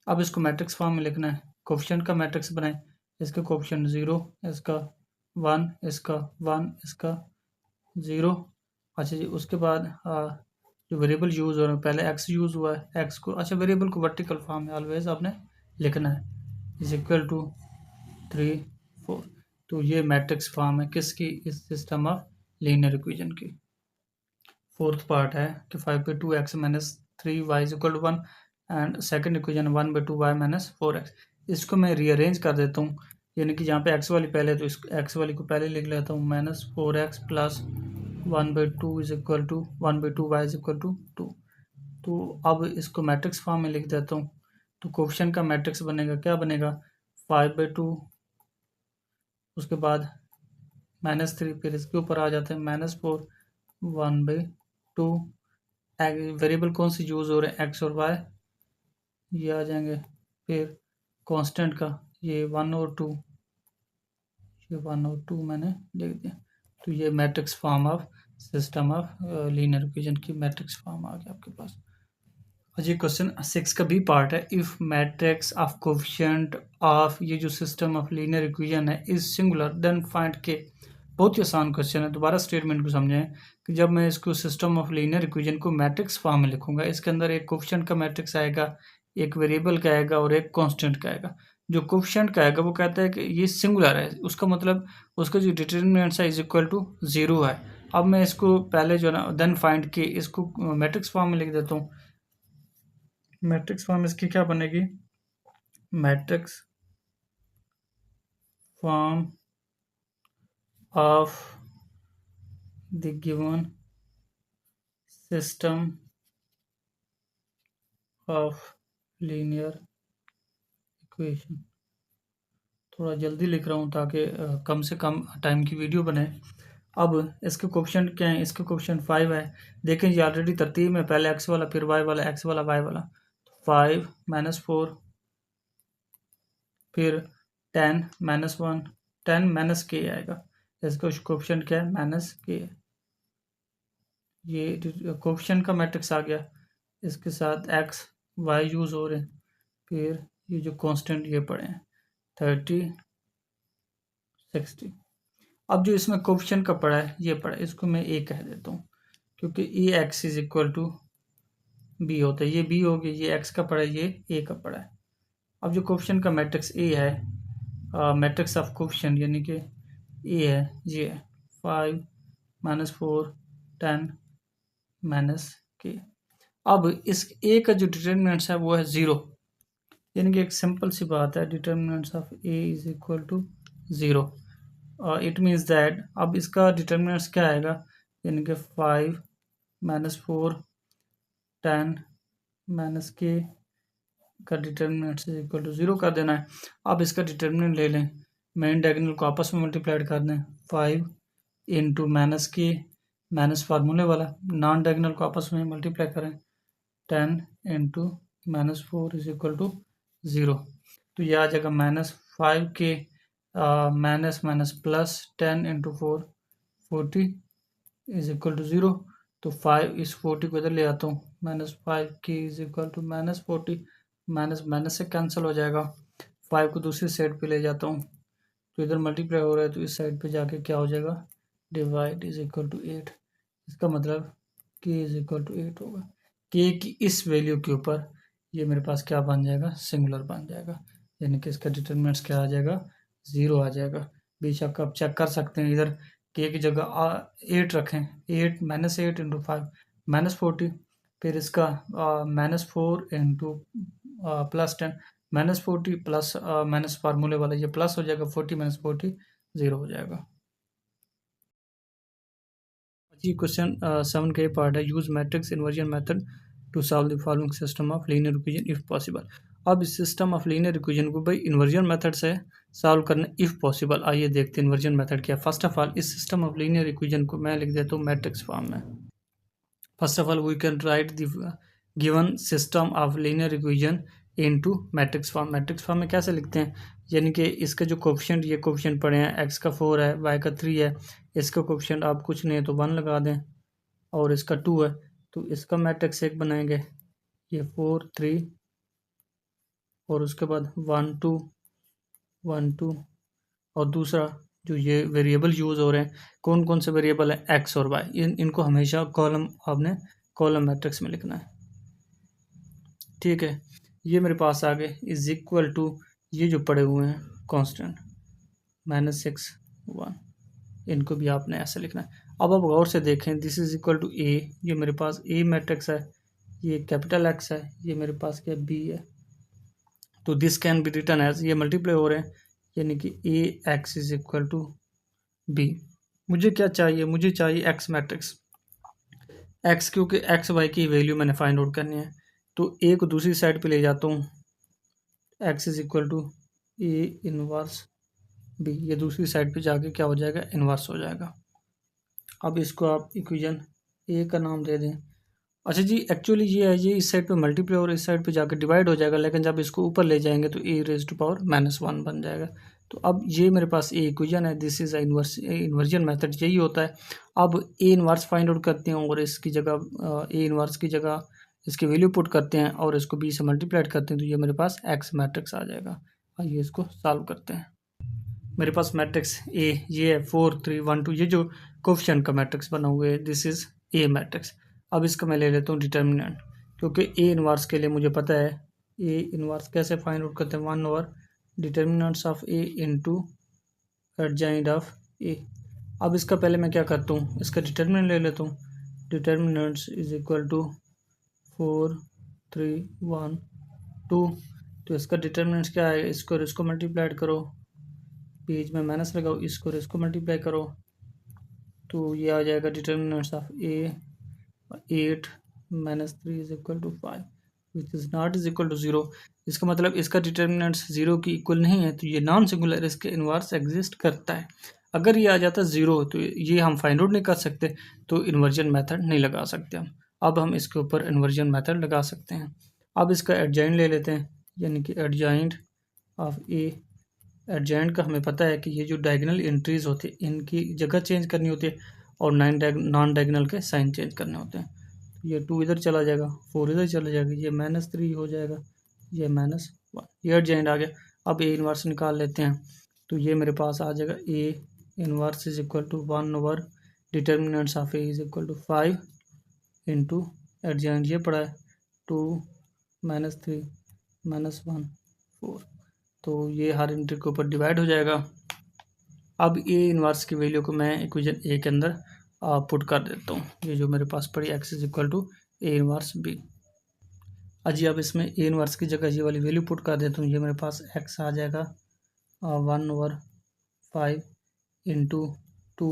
अब इसको मैट्रिक्स फॉर्म में लिखना है, कोफिशिएंट का मैट्रिक्स बनाएं, इसके कोफिशिएंट 0, इसका 1, इसका 1, इसका 0। अच्छा जी, उसके बाद जो वेरिएबल यूज़ हो रहा है, पहले x यूज़ हुआ है, x को, अच्छा वेरिएबल को वर्टिकल फॉर्म में ऑलवेज आपने लिखना है, इज इक्वल टू 3 4। तो ये मैट्रिक्स फॉर्म है किसकी, इस सिस्टम ऑफ लीनियर इक्वेशन की। फोर्थ पार्ट है कि 5/2x minus 3y is equal to 1, and second equation 1/2y minus 4x। इसको मैं रीअरेंज कर देता हूँ, यानी कि जहाँ पे x वाली पहले, तो इस x वाली को पहले लिख लेता हूँ, -4x plus 1/2 is equal to 1/2y is equal to 2। तो अब इसको मैट्रिक्स फॉर्म में लिख देता हूँ, तो कोफिशिएंट का मैट्रिक्स बनेगा, क्या बनेगा, 5/2, उसके बाद -3, फिर इसके ऊपर आ जाते हैं -4, 1/2। वेरिएबल कौन सी यूज़ हो रहे हैं, एक्स और वाई, ये आ जाएंगे, फिर कांस्टेंट का ये 1 और 2, ये 1 और 2 मैंने लिख दिया। तो ये matrix form of system of linear equation की मैट्रिक्स फॉर्म आ गया आपके पास। जी, क्वेश्चन 6 का बी पार्ट है, if matrix of coefficient of ये जो सिस्टम ऑफ लीनियर इक्वेशन है इज सिंगुलर देन फाइंड के। बहुत ही आसान क्वेश्चन है, दोबारा स्टेटमेंट को समझें कि जब मैं इसको सिस्टम ऑफ लीनियर इक्वेशन को मैट्रिक्स फॉर्म में लिखूंगा, इसके अंदर एक कोफिशिएंट का मैट्रिक्स आएगा, एक वेरिएबल का आएगा और एक कांस्टेंट का आएगा। जो कोफिशिएंट का आएगा वो कहता है कि ये सिंगुलर है, उसका मतलब उसका जो डिटरमिनेंट है इज इक्वल टू 0 है। अब मैं इसको पहले जो है ना देन फाइंड के इसको मैट्रिक्स फॉर्म में लिख देता हूँ। मैट्रिक्स फॉर्म इसकी क्या बनेगी, matrix form of the given system of linear equation. थोड़ा जल्दी लिख रहा हूँ ताकि कम से कम टाइम की वीडियो बने। अब इसके कोफिशिएंट क्या है, इसके कोफिशिएंट 5 है, देखें ये ऑलरेडी तरतीब में, पहले एक्स वाला फिर वाई वाला, एक्स वाला वाई वाला, 5 -4, फिर 10 -1, 10 माइनस के आएगा, इसका कोफिशिएंट क्या है, -k। ये कोफिशिएंट का मैट्रिक्स आ गया, इसके साथ एक्स वाई यूज़ हो रहे हैं, फिर ये जो कांस्टेंट ये पड़े हैं 30 60। अब जो इसमें कोफिशिएंट का पड़ा है ये पड़ा है, इसको मैं ए कह देता हूँ क्योंकि A x is equal to B होता है, ये बी हो गया, ये एक्स का पड़ा है, ये ए का पड़ा है। अब जो कोफिशिएंट का मैट्रिक्स ए है, मैट्रिक्स ऑफ कोफिशिएंट यानी कि ए है, ये है 5 -4 10 -k। अब इस ए का जो डिटर्मिनेंट्स है वो है 0, यानी कि एक सिंपल सी बात है, determinants of A is equal to 0। It means that अब इसका डिटर्मिनेंट्स क्या आएगा, यानी कि 5 -4 10 -k का डिटर्मिनेंट इज इक्वल टू 0 कर देना है। अब इसका डिटर्मिनेंट ले लें, मेन डायगोनल को आपस में मल्टीप्लाइड कर दें, 5 इंटू -k, माइनस फार्मूले वाला, नॉन डायगोनल को आपस में मल्टीप्लाई करें, 10 इंटू -4 इज इक्वल टू 0। तो ये आ जाएगा -5k minus plus 10 into 4 40 is equal to 0। तो 5 इस 40 को इधर ले आता हूँ, -5k is equal to -40, minus से कैंसिल हो जाएगा, 5 को दूसरी साइड पे ले जाता हूँ, तो इधर मल्टीप्लाई हो रहा है तो इस साइड पे जाके क्या हो जाएगा, डिवाइड इज इक्वल टू 8। इसका मतलब k इज इक्वल टू 8 होगा। k की इस वैल्यू के ऊपर ये मेरे पास क्या बन जाएगा, सिंगुलर बन जाएगा, यानी कि इसका डिटरमिनेंट्स क्या आ जाएगा, 0 आ जाएगा। बेशक आप चेक कर सकते हैं, इधर के की जगह 8 रखें, 8 -8 इंटू 5 -40, फिर इसका -4 इंटू +10 -40 प्लस माइनस फार्मूले वाला ये प्लस हो जाएगा, 40 -40 0 हो जाएगा। जी क्वेश्चन 7 का ये पार्ट है, use matrix inversion method to solve the following system of linear equation if possible. अब इस सिस्टम ऑफ लीनियर इक्वेशन को भाई इन्वर्जन मेथड से सॉल्व करना इफ पॉसिबल। आइए देखते हैं इन्वर्जन मेथड क्या है। फर्स्ट ऑफ ऑल इस सिस्टम ऑफ लीनियर इक्वेशन को मैं लिख देता हूँ मैट्रिक्स फॉर्म में। First of all we can write the given system of linear equation into matrix form. Matrix form में कैसे लिखते हैं, यानी कि इसका जो कोफिशिएंट, ये कोफिशिएंट पड़े हैं, एक्स का 4 है, वाई का 3 है, इसका कोफिशिएंट आप कुछ नहीं है तो 1 लगा दें, और इसका 2 है तो इसका मैट्रिक्स एक बनाएंगे, ये 4 3, और उसके बाद 1 2 1 2, और दूसरा जो ये वेरिएबल यूज़ हो रहे हैं, कौन कौन से वेरिएबल है, एक्स और वाई, इनको हमेशा कॉलम, आपने कॉलम मैट्रिक्स में लिखना है। ठीक है, ये मेरे पास आ गए इज इक्वल टू ये जो पड़े हुए हैं कांस्टेंट -6 1, इनको भी आपने ऐसे लिखना है। अब आप गौर से देखें, दिस इज इक्वल टू ए, ये मेरे पास ए मैट्रिक्स है, ये कैपिटल एक्स है, ये मेरे पास क्या बी है, तो this can be written as, ये मल्टीप्लाई हो रहे हैं, यानी कि A x is equal to B. मुझे क्या चाहिए, मुझे चाहिए एक्स मैट्रिक्स, एक्स क्योंकि एक्स वाई की वैल्यू मैंने फाइंड आउट करनी है, तो ए को दूसरी साइड पे ले जाता हूँ, x is equal to A inverse B, ये दूसरी साइड पे जाके क्या हो जाएगा, इनवर्स हो जाएगा। अब इसको आप इक्वेशन ए का नाम दे दें। अच्छा जी, एक्चुअली ये है, ये इस साइड पे मल्टीप्लाई और इस साइड पे जाकर डिवाइड हो जाएगा, लेकिन जब इसको ऊपर ले जाएंगे तो ए रेज टू पावर -1 बन जाएगा। तो अब ये मेरे पास ए इक्वेशन है, दिस इज इन्वर्जन मेथड, यही होता है। अब ए इनवर्स फाइंड आउट करते हैं और इसकी जगह ए इनवर्स की जगह इसकी वैल्यू पुट करते हैं और इसको बी से मल्टीप्लाइड करते हैं, तो ये मेरे पास एक्स मैट्रिक्स आ जाएगा। आइए इसको सॉल्व करते हैं। मेरे पास मैट्रिक्स ए ये है 4 3 1 2, ये जो कोफिशिएंट का मैट्रिक्स बना हुआ है, दिस इज ए मैट्रिक्स। अब इसका मैं ले लेता हूँ डिटर्मिनेंट, क्योंकि ए इनवर्स के लिए मुझे पता है ए इनवर्स कैसे फाइंड आउट करते हैं, 1 over determinants of A into adjoint of A. अब इसका पहले मैं क्या करता हूँ, इसका डिटर्मिनेंट ले लेता हूँ, डिटर्मिनेंट्स इज इक्वल टू 4 3 1 2, तो इसका डिटर्मिनेंट्स क्या है, इसको मल्टीप्लाइड करो, बीच में माइनस लगाओ, इसको और इसको मल्टीप्लाई करो, तो ये आ जाएगा determinants of A 8 -3 is equal to 5 which is not is equal to 0। इसका मतलब इसका डिटर्मिनेंट्स 0 की इक्वल नहीं है, तो ये नॉन सिंगुलर, इसके इन्वर्स एग्जिस्ट करता है। अगर ये आ जाता 0 तो ये हम फाइंड आउट नहीं कर सकते, तो इन्वर्जन मेथड नहीं लगा सकते हम। अब हम इसके ऊपर इन्वर्जन मेथड लगा सकते हैं। अब इसका एडजॉइंट ले लेते हैं, यानी कि एडजॉइंट ऑफ ए। एडजॉइंट का हमें पता है कि ये जो डायगोनल एंट्रीज होती है इनकी जगह चेंज करनी होती है और नॉन डायगोनल के साइन चेंज करने होते हैं। ये 2 इधर चला जाएगा, 4 इधर चला जाएगा, ये -3 हो जाएगा, ये -1, ये एडजॉइंट आ गया। अब ए इनवर्स निकाल लेते हैं, तो ये मेरे पास आ जाएगा A inverse is equal to 1 over determinants of A is equal to 5 into adjoint ये पड़ा है 2 -3 -1 4, तो ये हर इंटर के ऊपर डिवाइड हो जाएगा। अब ए इनवर्स की वैल्यू को मैं इक्वेशन ए के अंदर पुट कर देता हूँ, ये जो मेरे पास पड़ी x is equal to A inverse B. अजी अब इसमें ए इनवर्स की जगह ये वाली वैल्यू पुट कर देता हूँ, ये मेरे पास एक्स आ जाएगा 1 over 5 into 2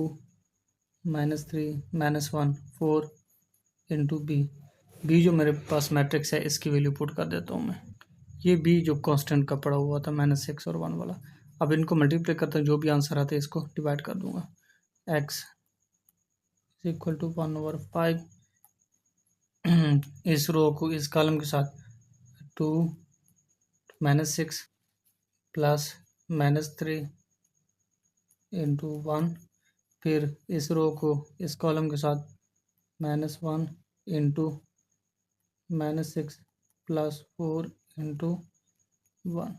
-3 -1 4 into B. B जो मेरे पास मैट्रिक्स है इसकी वैल्यू पुट कर देता हूँ मैं, ये बी जो कांस्टेंट का पड़ा हुआ था -6 और 1 वाला। अब इनको मल्टीप्लाई करता हूँ, जो भी आंसर आता है इसको डिवाइड कर दूंगा, x is equal to 1 over 5 इस रो को इस कॉलम के साथ 2 -6 प्लस -3 इंटू 1, फिर इस रो को इस कॉलम के साथ -1 इंटू -6 प्लस 4 इंटू 1,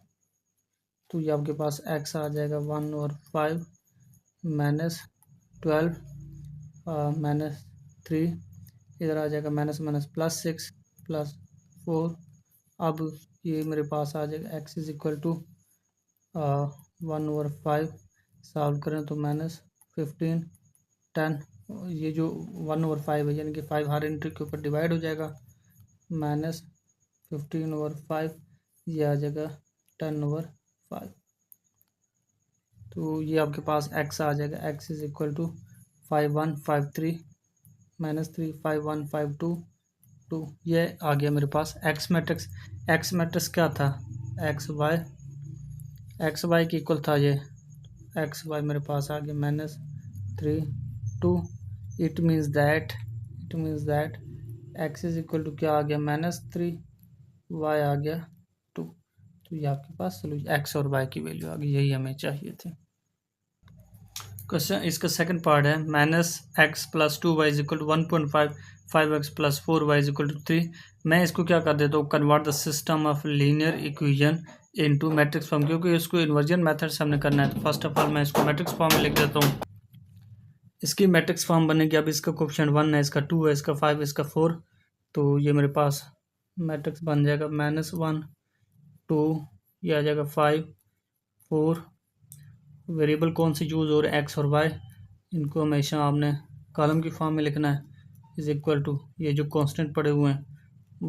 तो ये आपके पास x आ जाएगा 1 और 5 -12 -3, इधर आ जाएगा +6 प्लस 4। अब ये मेरे पास आ जाएगा x is equal to 1/5 solve करें तो -15 10, ये जो 1/5 है यानी कि 5 हर एंट्री के ऊपर डिवाइड हो जाएगा, -15/5 ये आ जाएगा 10/5। तो ये आपके पास x आ जाएगा, x इज इक्वल टू 5153 -3 5152 2। ये आ गया मेरे पास x मैट्रिक्स। x मैट्रिक्स क्या था, एक्स वाई के इक्वल था ये, एक्स वाई मेरे पास आ गया -3 2। It means that x is equal to क्या आ गया -3, y आ गया 2। तो ये आपके पास सोल्यूशन x और y की वैल्यू आ गई, यही हमें चाहिए थी। क्वेश्चन इसका सेकंड पार्ट है -x + 2y = 1.5 5x + 4y = 3। मैं इसको क्या कर देता हूँ, convert the system of linear equation into matrix form, क्योंकि इसको इन्वर्जन मेथड से हमने करना है। तो फर्स्ट ऑफ ऑल मैं इसको मैट्रिक्स फॉर्म में लिख देता हूँ। इसकी मैट्रिक्स फॉर्म बनेगी, अब इसका कोएफिशिएंट 1 है, इसका 2 है, इसका 5, इसका 4। तो ये मेरे पास मैट्रिक्स बन जाएगा -1 2, ये आ जाएगा 5 4। वेरिएबल कौन से यूज़ हो रहे हैं, एक्स और वाई, इनको हमेशा आपने कॉलम की फॉर्म में लिखना है, इज इक्वल टू ये जो कांस्टेंट पड़े हुए हैं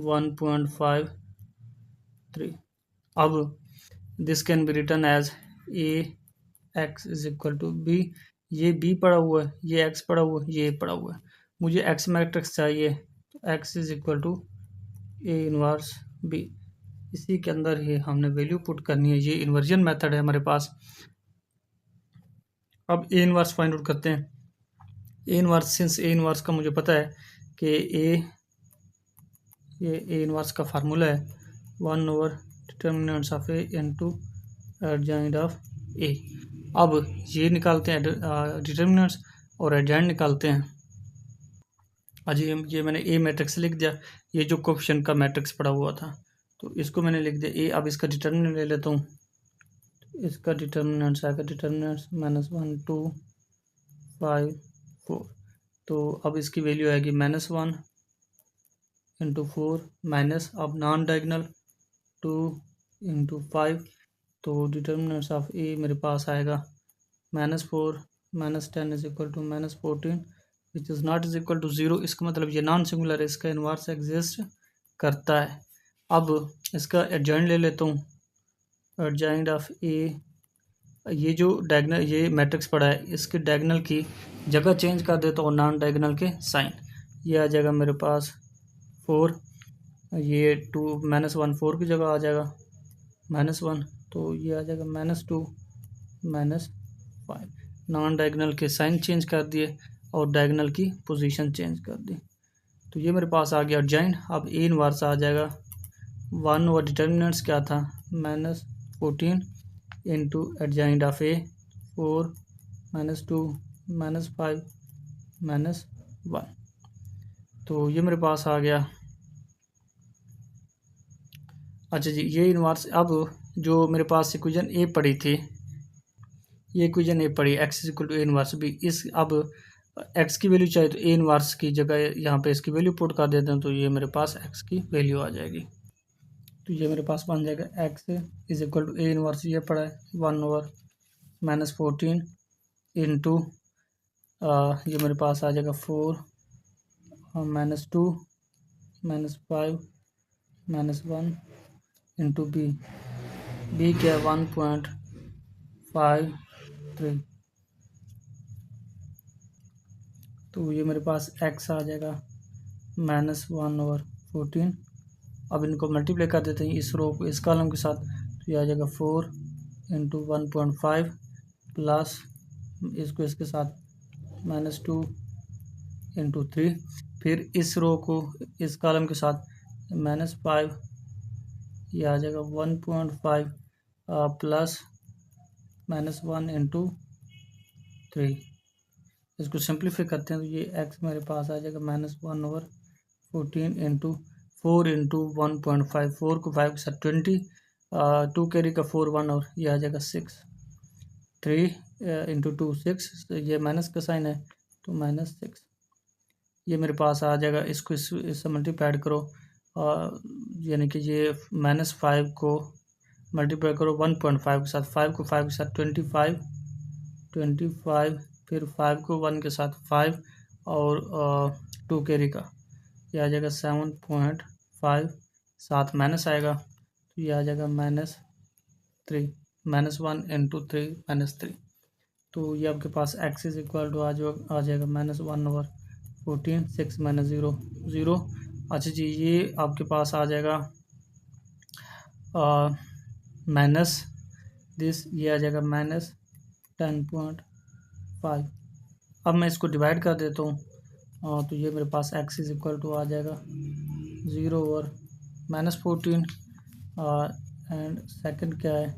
1.53। अब this can be written as A x is equal to B. ये बी पड़ा हुआ है, ये एक्स पड़ा हुआ है, ये पड़ा हुआ है। मुझे एक्स मैट्रिक्स चाहिए, तो x is equal to A inverse B. इसी के अंदर ही हमने वैल्यू पुट करनी है। ये इन्वर्जन मेथड है हमारे पास। अब ए इनवर्स फाइंड आउट करते हैं। A inverse, since A inverse का मुझे पता है कि ये ए इनवर्स का फार्मूला है one over determinants of A into adjoint of A. अब ये निकालते हैं डिटर्मिनेंट्स और एडजॉइंट निकालते हैं। आज ये मैंने ए मैट्रिक्स लिख दिया, ये जो कोएफिशिएंट का मैट्रिक्स पड़ा हुआ था, तो इसको मैंने लिख दिया ए। अब इसका डिटर्मिनेंट ले लेता हूँ, इसका डिटर्मिनेंट्स आएगा, डिटर्मिनेंट्स -1 2 5 4। तो अब इसकी वैल्यू आएगी -1 × 4 माइनस, अब नॉन डायगोनल 2 × 5। तो डिटर्मिनेंट्स ऑफ ए मेरे पास आएगा -4 -10 is equal to -14 which is not is equal to 0। इसका मतलब ये नॉन सिंगुलर है, इसका इन्वर्स एग्जिस्ट करता है। अब इसका एडजॉइंट ले लेता हूँ, एडजॉइंट ऑफ ए। ये जो डायगोनल ये मैट्रिक्स पड़ा है, इसके डायगोनल की जगह चेंज कर देता हूँ, नॉन डायगोनल के साइन। ये आ जाएगा मेरे पास 4, ये 2 -1 4 की जगह आ जाएगा -1, तो ये आ जाएगा -2 -5। नॉन डायगोनल के साइन चेंज कर दिए और डायगोनल की पोजीशन चेंज कर दी। तो ये मेरे पास आ गया एडजॉइंट। अब ए इनवर्स आ जाएगा 1 और डिटर्मिनेंट्स क्या था -14 इंटू एडजॉइंट ऑफ ए 4 -2 -5 -1। तो ये मेरे पास आ गया। अच्छा जी, ये इनवर्स। अब जो मेरे पास इक्वेशन ए पड़ी थी, ये इक्वेशन ए पड़ी x is equal to A inverse B. इस अब एक्स की वैल्यू चाहिए तो ए इनवर्स की जगह यहाँ पे इसकी वैल्यू पुट कर देते हैं, तो ये मेरे पास एक्स की वैल्यू आ जाएगी। तो ये मेरे पास बन जाएगा x is equal to A inverse, ये पड़ा है 1/-14 इंटू ये मेरे पास आ जाएगा 4 -2 -5 -1 इंटू बी क्या 1.53। तो ये मेरे पास x आ जाएगा -1/14। अब इनको मल्टीप्लाई कर देते हैं, इस रो को इस कॉलम के साथ, तो ये आ जाएगा 4 × 1.5 प्लस इसको इसके साथ -2 × 3। फिर इस रो को इस कॉलम के साथ -5, ये आ जाएगा 1.5 प्लस -1 × 3। इसको सिंप्लीफाई करते हैं तो ये x मेरे पास आ जाएगा -1/14 इंटू 4 × 1.5। 4 को 5 के साथ 20, 2 कैरी का 4 1 और ये आ जाएगा 6। 3 × 2 6, तो ये माइनस का साइन है तो -6। ये मेरे पास आ जाएगा। इसको इससे मल्टीप्लाई करो, यानी कि ये -5 को मल्टीप्लाई करो 1.5 के साथ, 5 को 5 के साथ 25, 25, फिर 5 को 1 के साथ 5 और 2 कैरी का, ये आ जाएगा 7.5, साथ माइनस आएगा तो ये आ जाएगा -3, -1 इंटू 3 -3। तो ये आपके पास x इज इक्वल टू आ जाएगा -1/14, 6 - 0 0। अच्छा जी, ये आपके पास आ जाएगा माइनस दिस, ये आ जाएगा -10.5। अब मैं इसको डिवाइड कर देता हूँ, तो ये मेरे पास x इज इक्वल टू आ जाएगा 0/-14 एंड सेकंड क्या है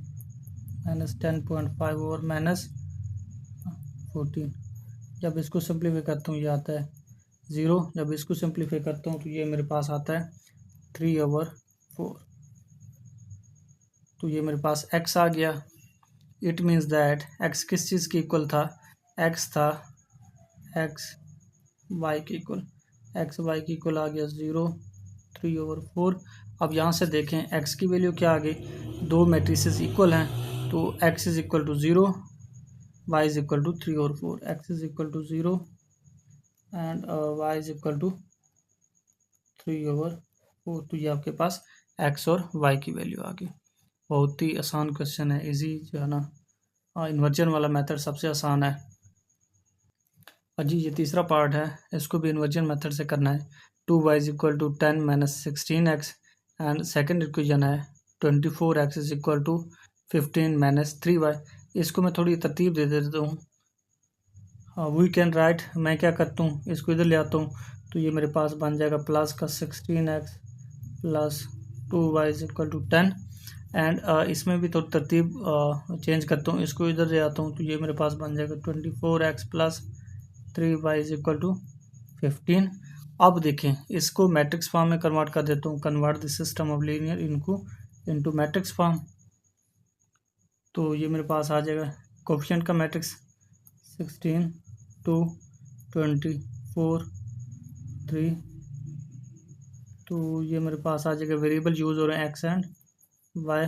-10.5 ओवर -14। जब इसको सिंप्लीफाई करता हूँ ये आता है 0, जब इसको सिंप्लीफाई करता हूँ तो ये मेरे पास आता है 3/4। तो ये मेरे पास x आ गया। इट मीन्स दैट x किस चीज़ की इक्वल था, x था x y की इक्वल, x y की इक्वल आ गया 0, 3/4। अब यहाँ से देखें x की वैल्यू क्या आ गई, दो मैट्रिसेस इक्वल हैं तो x is equal to 0, y is equal to 3/4, x is equal to 0 and y is equal to 3/4। तो ये आपके पास x और y की वैल्यू आ गई। बहुत ही आसान क्वेश्चन है, इजी जो है ना, इन्वर्जन वाला मेथड सबसे आसान है। जी ये तीसरा पार्ट है, इसको भी इन्वर्जन मेथड से करना है। 2y is equal to 10 - 16x and second equation है 24x is equal to 15 - 3y। इसको मैं थोड़ी तरतीब दे देता हूँ। वी कैन राइट, मैं क्या करता हूँ इसको इधर ले आता हूँ तो ये मेरे पास बन जाएगा प्लस का 16x plus 2y is equal to 10 and इसमें भी थोड़ी तरतीब चेंज करता हूँ, इसको इधर ले आता हूँ तो ये मेरे पास बन जाएगा 24x plus 3y is equal to 15। अब देखें इसको मैट्रिक्स फॉर्म में कन्वर्ट कर देता हूँ, convert the system of linear into matrix form. तो ये मेरे पास आ जाएगा कोफिशिएंट का मैट्रिक्स 16, 2, 24, 3। तो ये मेरे पास आ जाएगा वेरिएबल यूज़ हो रहे हैं x and y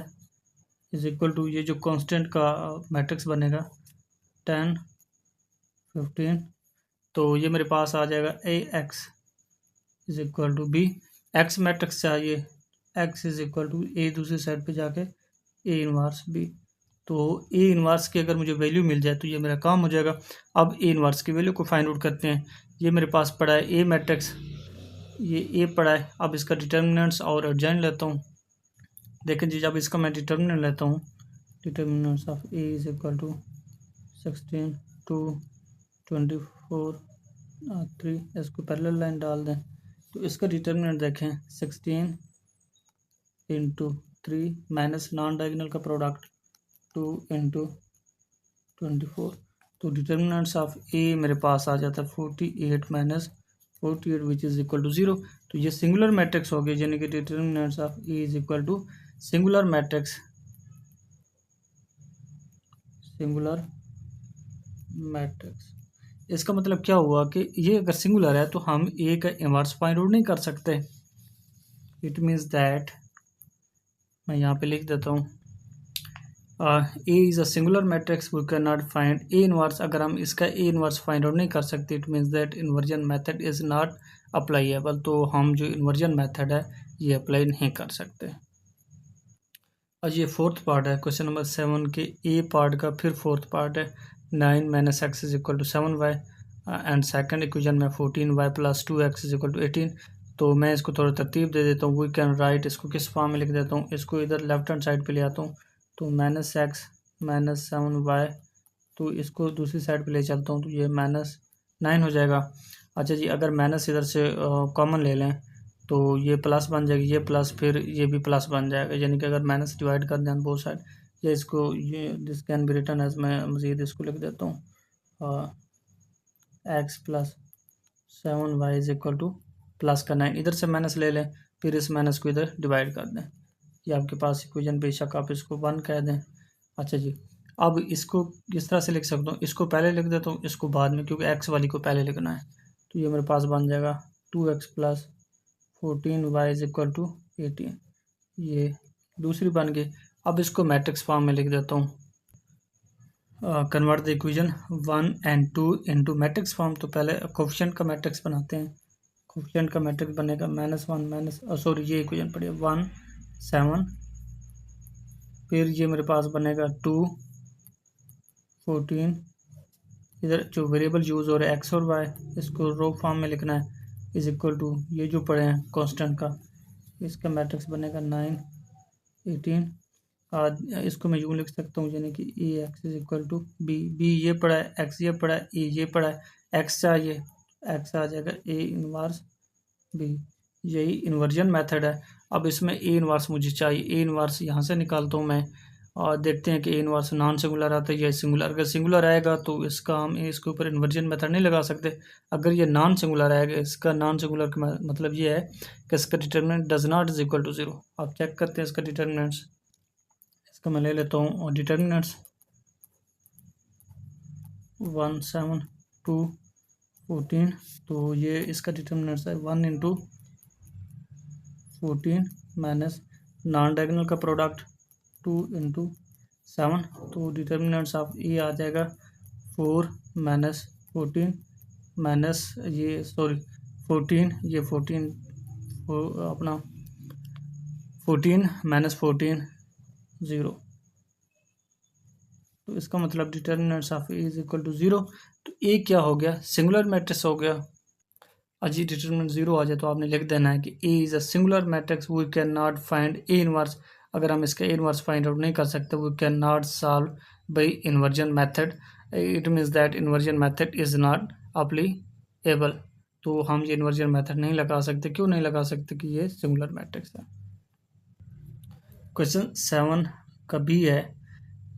is equal to, ये जो कांस्टेंट का मैट्रिक्स बनेगा 10, 15। तो ये मेरे पास आ जाएगा ax is equal to b, x matrix चाहिए, x is equal to a, दूसरी साइड पे जाके a इनवर्स b। तो a इनवर्स की अगर मुझे वैल्यू मिल जाए तो ये मेरा काम हो जाएगा। अब a इनवर्स की वैल्यू को फाइंड आउट करते हैं। ये मेरे पास पड़ा है a मैट्रिक्स, ये a पड़ा है। अब इसका डिटर्मिनेंट्स और एडजॉइंट लेता हूँ। देखें जी, जब इसका मैं डिटर्मिनेंट लेता हूँ, determinants of a is equal to 16, 2, 24, 3, इसको पैरेलल लाइन डाल दें तो इसका डिटर्मिनेंट देखें 16 इंटू 3 माइनस नॉन डायगोनल का प्रोडक्ट 2 इंटू 24। तो डिटर्मिनेंट्स ऑफ ए मेरे पास आ जाता है 48 minus 48 which is equal to 0। तो ये सिंगुलर मैट्रिक्स हो गया, यानी कि determinants of A is equal to singular matrix, singular matrix. इसका मतलब क्या हुआ कि ये अगर सिंगुलर है तो हम ए का इनवर्स फाइंड आउट नहीं कर सकते। इट मीन्स दैट, मैं यहाँ पे लिख देता हूँ, A is a singular matrix we can not find A inverse. अगर हम इसका ए इनवर्स फाइंड आउट नहीं कर सकते, it means that inversion method is not applicable. तो हम जो इन्वर्जन मेथड है ये अप्लाई नहीं कर सकते। और ये फोर्थ पार्ट है क्वेश्चन नंबर 7 के ए पार्ट का, फिर फोर्थ पार्ट है 9 - x is equal to 7y and second equation में 14y plus 2x is equal to 18। तो मैं इसको थोड़ा तरतीब दे देता हूँ। वी कैन राइट, इसको किस फॉर्म में लिख देता हूँ, इसको इधर लेफ्ट हैंड साइड पे ले आता हूँ तो -x -7y, तो इसको दूसरी साइड पे ले चलता हूँ तो ये -9 हो जाएगा। अच्छा जी, अगर माइनस इधर से कॉमन ले लें तो ये प्लस बन जाएगी, ये प्लस, फिर ये भी प्लस बन जाएगा, यानी कि अगर माइनस डिवाइड कर दें बोथ साइड, या इसको ये this can be written as, मैं मज़ीद इसको लिख देता हूँ x plus 7y is equal to plus का 9, इधर से माइनस ले लें, फिर इस माइनस को इधर डिवाइड कर दें। ये आपके पास इक्वेशन, बेशक आप इसको 1 कह दें। अच्छा जी, अब इसको किस तरह से लिख सकता हूँ, इसको पहले लिख देता हूँ, इसको बाद में, क्योंकि x वाली को पहले लिखना है। तो ये मेरे पास बन जाएगा 2x plus 14y is equal to 18, ये दूसरी बन गई। अब इसको मैट्रिक्स फॉर्म में लिख देता हूँ। Convert the equation 1 and 2 into matrix form. तो पहले कोफिशिएंट का मैट्रिक्स बनाते हैं। कोफिशिएंट का मैट्रिक्स बनेगा -1 ये इक्वेशन पड़ी 1 7, फिर ये मेरे पास बनेगा 2 14। इधर जो वेरिएबल यूज़ हो रहा है एक्स और वाई, इसको रो फॉर्म में लिखना है, इज इक्वल टू ये जो पड़े हैं कांस्टेंट का, इसका मैट्रिक्स बनेगा 9 18। इसको मैं यूँ लिख सकता हूँ, यानी कि A x is equal to B ये पड़ा है, एक्स ये पड़ा है, ए ये पड़ा है, एक्स चाहिए, एक्स आ जाएगा ए इनवर्स बी। यही इन्वर्जन मेथड है। अब इसमें ए इनवर्स मुझे चाहिए, ए इनवर्स यहाँ से निकालता हूँ मैं, और देखते हैं कि ए इनवर्स नॉन सिंगुलर आता है या सिंगुलर। अगर सिंगुलर आएगा तो इसका हम इसके ऊपर इन्वर्जन मेथड नहीं लगा सकते। अगर ये नॉन सिंगुलर आएगा, इसका नॉन सिंगुलर का मतलब ये है कि इसका determinant does not is equal to 0। आप चेक करते हैं इसका डिटर्मिनेंट्स। इसका मैं ले लेता हूँ और डिटर्मिनेंट्स 1 7 2 14। तो ये इसका डिटर्मिनेंट्स है 1 इंटू 14 माइनस नॉन डायगोनल का प्रोडक्ट 2 इंटू 7। तो डिटर्मिनेंट्स ऑफ ए आ जाएगा 4 माइनस 14 माइनस ये 14, ये 14 अपना 14 माइनस 14 0। तो इसका मतलब determinants of A is equal to 0। तो ए क्या हो गया, सिंगुलर मैट्रिक्स हो गया। अजी डिटर्मिनेंट 0 आ जाए तो आपने लिख देना है कि A is a singular matrix, we can not find A inverse. अगर हम इसका ए इनवर्स फाइंड आउट नहीं कर सकते, we can not solve by inversion method. It means that inversion method is not applicable. तो हम ये इन्वर्जन मैथड नहीं लगा सकते। क्यों नहीं लगा सकते? कि ये सिंगुलर मैट्रिक्स है। क्वेश्चन 7 का भी है,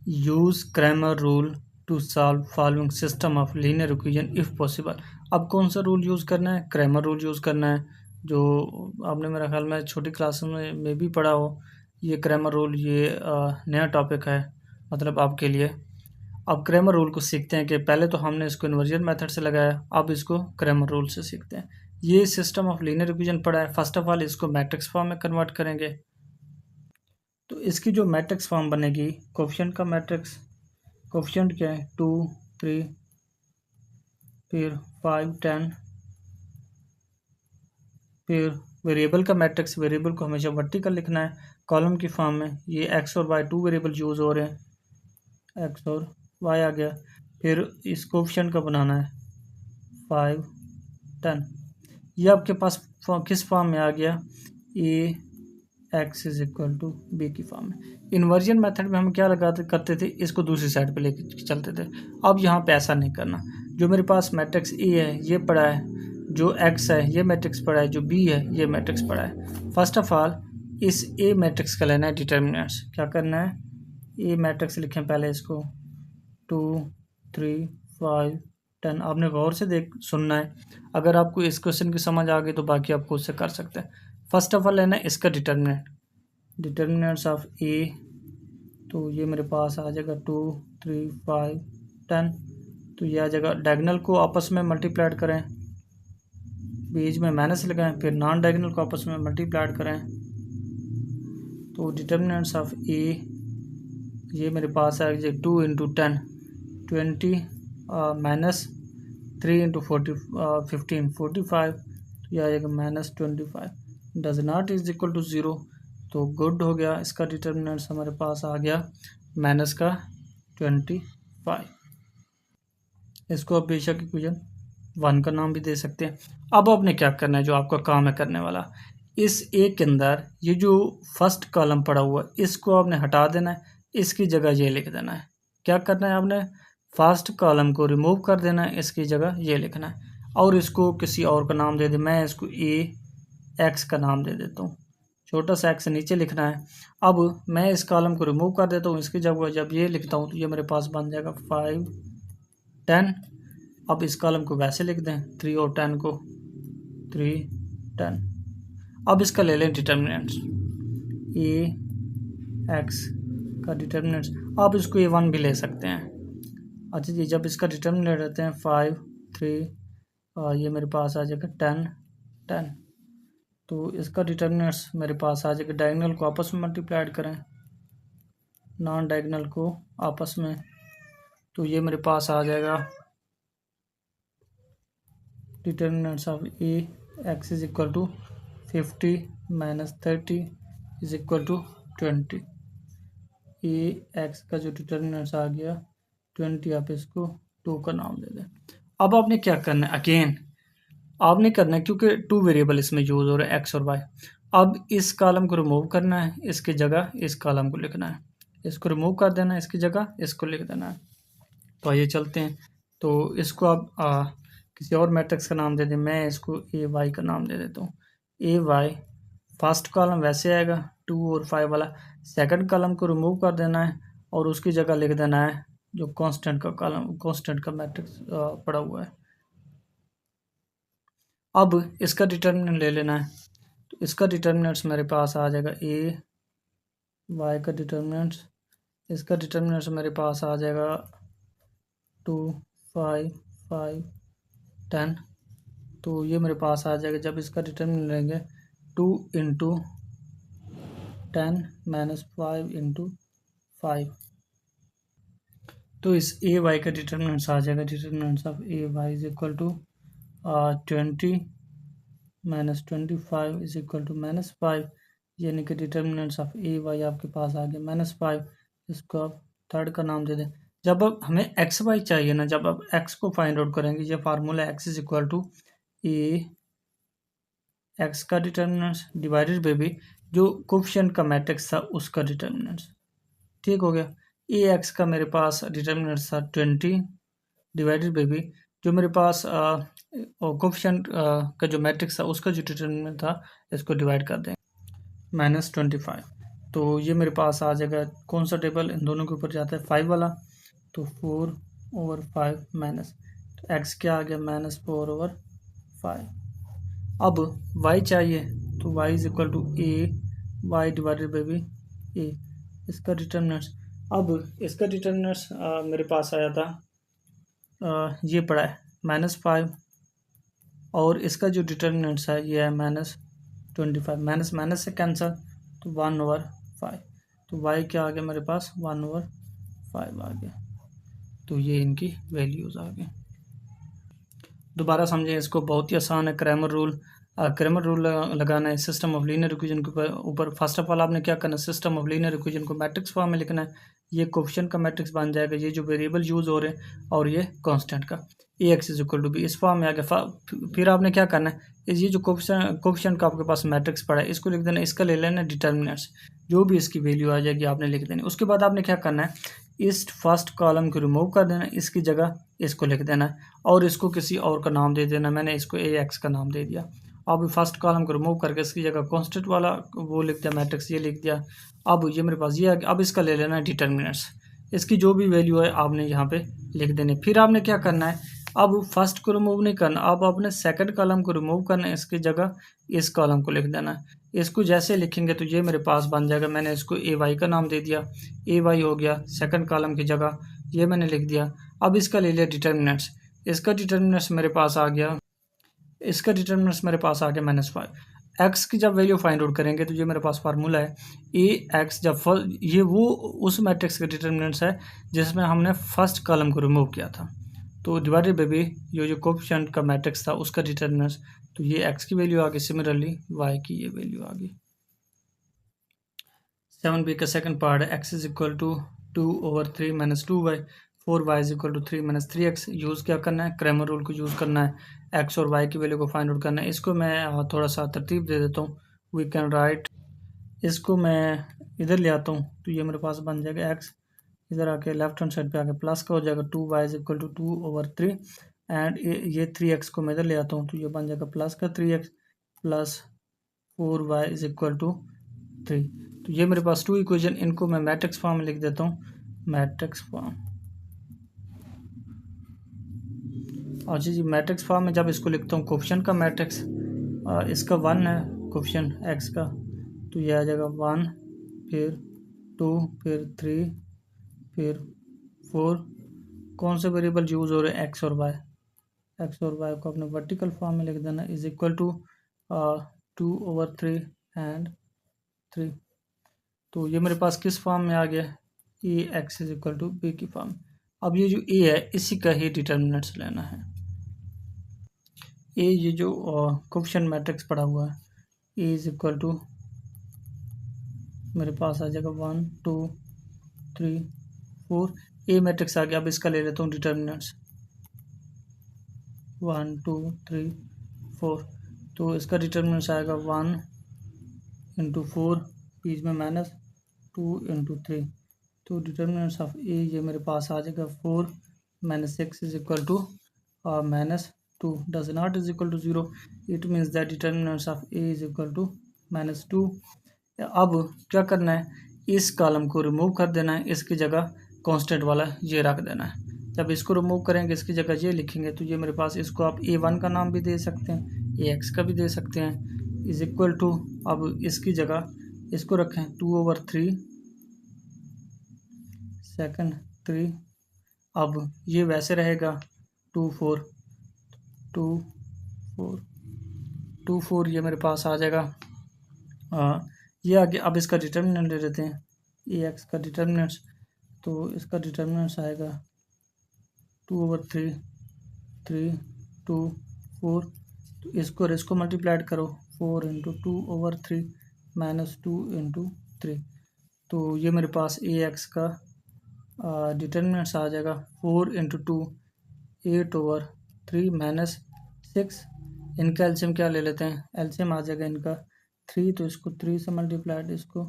use Cramer rule to solve following system of linear equation if possible. अब कौन सा रूल यूज़ करना है? क्रैमर रूल यूज़ करना है, जो आपने मेरा ख्याल में छोटी क्लास में भी पढ़ा हो। ये क्रैमर रूल ये नया टॉपिक है मतलब आपके लिए। अब क्रैमर रूल को सीखते हैं कि पहले तो हमने इसको इन्वर्जन मेथड से लगाया, अब इसको क्रैमर रूल से सीखते हैं। ये सिस्टम ऑफ लीनियर इक्वेशन पढ़ा है। फर्स्ट ऑफ ऑल इसको मैट्रिक्स फॉर्म में कन्वर्ट करेंगे। तो इसकी जो मैट्रिक्स फॉर्म बनेगी, कोफिशिएंट का मैट्रिक्स, कोफिशिएंट क्या है 2 3 फिर 5 10। फिर वेरिएबल का मैट्रिक्स, वेरिएबल को हमेशा वर्टिकल लिखना है कॉलम की फॉर्म में। ये एक्स और वाई 2 वेरिएबल यूज़ हो रहे हैं, एक्स और वाई आ गया। फिर इस कोफिशिएंट का बनाना है 5 10। ये आपके पास किस फॉर्म में आ गया? A x is equal to B की फॉर्म में। इन्वर्जन मेथड में हम क्या लगाते करते थे, इसको दूसरी साइड पे लेके चलते थे। अब यहाँ पे ऐसा नहीं करना। जो मेरे पास मैट्रिक्स ए है ये पड़ा है, जो एक्स है ये मैट्रिक्स पड़ा है, जो बी है ये मैट्रिक्स पड़ा है। फर्स्ट ऑफ ऑल इस ए मैट्रिक्स का लेना है डिटर्मिनेंट्स। क्या करना है? ए मैट्रिक्स लिखें पहले इसको 2 3 5 10। आपने गौर से सुनना है। अगर आपको इस क्वेश्चन की समझ आ गई तो बाकी आप खुद से कर सकते हैं। फर्स्ट ऑफ ऑल लेना है इसका डिटर्मिनेंट, डिटर्मिनेंट्स ऑफ ए। तो ये मेरे पास आ जाएगा 2 3 5 10। तो ये आ जाएगा, डायगोनल को आपस में मल्टीप्लाइड करें, बीच में माइनस लगाएं, फिर नॉन डायगोनल को आपस में मल्टीप्लाइड करें। तो डिटर्मिनेंट्स ऑफ ए ये मेरे पास आ जाएगा 2 इंटू 10 20 माइनस 3 इंटू 15 45। तो यह आ जाएगा -25। Does not is equal to 0। तो गुड हो गया, इसका डिटर्मिनेंट्स हमारे पास आ गया माइनस का 25। इसको आप बेशक इक्वेशन 1 का नाम भी दे सकते हैं। अब आपने क्या करना है, जो आपका काम है करने वाला, इस ए के अंदर ये जो फर्स्ट कॉलम पड़ा हुआ है इसको आपने हटा देना है, इसकी जगह ये लिख देना है। क्या करना है आपने? फर्स्ट कॉलम को रिमूव कर देना है, इसकी जगह ये लिखना है, और इसको किसी और का नाम दे दे। मैं इसको ए एक्स का नाम दे देता हूँ, छोटा सा एक्स नीचे लिखना है। अब मैं इस कॉलम को रिमूव कर देता हूँ, इसकी जगह जब ये लिखता हूँ तो ये मेरे पास बन जाएगा 5 10। अब इस कॉलम को वैसे लिख दें, 3 और 10 को 3 10। अब इसका ले लें डिटर्मिनेंट्स, ए एक्स का डिटर्मिनेंट्स। आप इसको A1 भी ले सकते हैं। अच्छा जी, जब इसका डिटर्मिनेंट रहते हैं 5 3, ये मेरे पास आ जाएगा 10 10। तो इसका डिटर्मिनेंट्स मेरे पास आ जाएगा, डायगोनल को आपस में मल्टीप्लाइड करें, नॉन डायगोनल को आपस में, तो ये मेरे पास आ जाएगा determinants of A x is equal to 50 minus 30 is equal to 20। A x का जो डिटर्मिनेंट्स आ गया 20, आप इसको 2 का नाम दे दें। अब आपने क्या करना है, अगेन आपने करना है, क्योंकि 2 वेरिएबल इसमें यूज हो रहे हैं एक्स और वाई। अब इस कॉलम को रिमूव करना है, इसकी जगह इस कॉलम को लिखना है, इसको रिमूव कर देना है, इसकी जगह इसको लिख देना है। तो आइए चलते हैं। तो इसको आप किसी और मैट्रिक्स का नाम दे दें, मैं इसको ए वाई का नाम दे देता हूँ। ए वाई फर्स्ट कॉलम वैसे आएगा 2 और 5 वाला, सेकंड कॉलम को रिमूव कर देना है और उसकी जगह लिख देना है जो कांस्टेंट का कॉलम, कांस्टेंट का मैट्रिक्स पड़ा हुआ है। अब इसका डिटर्मिनेंट ले लेना है, तो इसका डिटर्मिनेंट्स मेरे पास आ जाएगा ए वाई का डिटर्मिनेंट्स, इसका डिटर्मिनेंट्स मेरे पास आ जाएगा 2 5 5 10। तो ये मेरे पास आ जाएगा, जब इसका डिटर्मिनेंट लेंगे 2 इंटू 10 माइनस 5 इंटू 5, तो इस ए वाई का डिटर्मिनेंट्स आ जाएगा, determinants of A y is equal to 20 minus 25 is equal to minus 5, यानी कि डिटर्मिनेंट्स ऑफ ए वाई आपके पास आ गया -5। इसको आप थर्ड का नाम दे दें। जब अब हमें एक्स वाई चाहिए ना, जब आप एक्स को फाइंड आउट करेंगे, ये formula x is equal to A x का डिटर्मिनेंट्स डिवाइडेड बाई भी जो कोफिशिएंट का मैट्रिक्स था उसका डिटर्मिनेंट्स। ठीक हो गया। ए एक्स का मेरे पास डिटर्मिनेंट्स था 20 डिवाइडेड बाई भी जो मेरे पास कोफिशिएंट का जो मैट्रिक्स था उसका जो डिटर्मिनेंट था, इसको डिवाइड कर दें -25। तो ये मेरे पास आ जाएगा, कौन सा टेबल इन दोनों के ऊपर जाता है, 5 वाला, तो 4/5 माइनस, तो एक्स क्या आ गया -4/5। अब y चाहिए, तो y is equal to A Y divided by B A, इसका डिटर्मिनेंट्स। अब इसका डिटर्मिनेंट्स मेरे पास आया था ये पड़ा है -5, और इसका जो डिटर्मिनेंट्स है ये है -25, माइनस माइनस से कैंसिल, तो 1/5, तो y क्या आ गया मेरे पास 1/5 आ गया। तो ये इनकी वैल्यूज़ आ गई। दोबारा समझें इसको, बहुत ही आसान है। क्रैमर रूल लगाना है सिस्टम ऑफ लीनियर इक्वेशन के ऊपर। फर्स्ट ऑफ ऑल आपने क्या करना है, सिस्टम ऑफ लीनियर इक्वेशन को मैट्रिक्स फॉर्म में लिखना है। ये कोफिशिएंट का मैट्रिक्स बन जाएगा, ये जो वेरिएबल यूज हो रहे हैं, और ये कांस्टेंट का A x is equal to B, इस फॉर्म में आ गया। फिर आपने क्या करना है, ये जो कोफिशिएंट का आपके पास मैट्रिक्स पड़ा है, इसको लिख देना, इसका ले लेना डिटर्मिनेंट्स, जो भी इसकी वैल्यू आ जाएगी आपने लिख देनी। उसके बाद आपने क्या करना है, इस फर्स्ट कॉलम को रिमूव कर देना, इसकी जगह इसको लिख देना है, और इसको किसी और का नाम दे देना। मैंने इसको ए एक्स का नाम दे दिया। अब फर्स्ट कॉलम को रिमूव करके इसकी जगह कांस्टेंट वाला वो लिख दिया, मैट्रिक्स ये लिख दिया। अब ये मेरे पास ये आ गया। अब इसका ले लेना है डिटर्मिनेंट्स, इसकी जो भी वैल्यू है आपने यहाँ पे लिख देनी। फिर आपने क्या करना है, अब फर्स्ट को रिमूव नहीं करना, अब आपने सेकंड कॉलम को रिमूव करना है, इसकी जगह इस कॉलम को लिख देना है। इसको जैसे लिखेंगे तो ये मेरे पास बन जाएगा, मैंने इसको ए वाई का नाम दे दिया, ए वाई हो गया, सेकंड कॉलम की जगह ये मैंने लिख दिया। अब इसका ले लिया डिटर्मिनेंट्स, इसका डिटर्मिनेंट्स मेरे पास आ गया, इसका डिटर्मिनेंट्स मेरे पास आ गया -5। एक्स की जब वैल्यू फाइंड आउट करेंगे तो ये मेरे पास फार्मूला है ए एक्स, जब ये वो उस मैट्रिक्स का डिटर्मिनेंट्स है जिसमें हमने फर्स्ट कॉलम को रिमूव किया था, तो डिवाइडेड बाई बी ये जो कोफिशिएंट का मैट्रिक्स था उसका डिटर्मिनेंट्स, तो ये एक्स की वैल्यू आ गई, सिमिलरली वाई की ये वैल्यू आ गई। 7b का सेकंड पार्ट है, x is equal to 2/3 minus 2y, 4y is equal to 3 minus 3x। Use क्या करना है, क्रैमर रूल को यूज़ करना है, एक्स और वाई की वैल्यू को फाइंड आउट करना है। इसको मैं थोड़ा सा तरतीब दे देता हूँ, वी कैन राइट, इसको मैं इधर ले आता हूँ, तो ये मेरे पास बन जाएगा एक्स, इधर आके लेफ्ट हैंड साइड पे आके प्लस का हो जाएगा, 2y is equal to 2/3, and ये 3x को मैं इधर ले आता हूँ, तो ये बन जाएगा प्लस का 3x plus 4y is equal to 3। तो ये मेरे पास 2 इक्वेशन, इनको मैं मैट्रिक्स फॉर्म में लिख देता हूँ, मैट्रिक्स फॉर्म। और जी मैट्रिक्स फॉर्म में जब इसको लिखता हूँ, कोफिशिएंट का मैट्रिक्स इसका 1 है, कोफिशिएंट एक्स का, तो ये आ जाएगा 1, फिर 2, फिर 3, फिर 4। कौन से वेरिएबल यूज हो रहे हैं, एक्स और वाई। एक्स और वाई को अपने वर्टिकल फॉर्म में लिख देना, इज इक्वल टू 2/3 एंड 3। तो ये मेरे पास किस फॉर्म में आ गया, A x is equal to B की फॉर्म। अब ये जो ए है इसी का ही डिटर्मिनेंट्स लेना है। ए ये जो कोफिशिएंट मैट्रिक्स पड़ा हुआ है, ए इज इक्वल टू मेरे पास आ जाएगा 1 2 3 4। ए मैट्रिक्स आ गया। अब इसका ले लेता हूँ डिटर्मिनेंट्स 1 2 3 4। तो इसका डिटर्मिनेंट्स आएगा 1 इंटू 4, बीच में माइनस 2 इंटू 3। तो डिटर्मिनेंट्स ऑफ ए ये मेरे पास आ जाएगा 4 minus 6 is equal to minus 2 does not is equal to 0। It means that determinants of A is equal to minus 2। अब क्या करना है, इस कॉलम को रिमूव कर देना है, इसकी जगह कांस्टेंट वाला ये रख देना है। जब इसको रिमूव करेंगे, इसकी जगह ये लिखेंगे, तो ये मेरे पास, इसको आप a1 का नाम भी दे सकते हैं, ax का भी दे सकते हैं, इज इक्वल टू, अब इसकी जगह इसको रखें 2/3 सेकंड 3। अब ये वैसे रहेगा 2 4 2 4 2 4, ये मेरे पास आ जाएगा। ये आगे। अब इसका डिटर्मिनेंट ले लेते हैं, ए एक्स का डिटर्मिनेंट्स। तो इसका डिटर्मिनेंट्स आएगा 2/3 3 2 4। तो इसको और इसको मल्टीप्लाइड करो, 4 इंटू 2/3 माइनस 2 इंटू 3। तो ये मेरे पास ए एक्स का डिटर्मिनेंट्स आ जाएगा 4 इंटू 2 8/3 माइनस 6। इनका एलसीएम क्या ले लेते हैं, एलसीएम आ जाएगा इनका 3, तो इसको 3 से मल्टीप्लाइड, इसको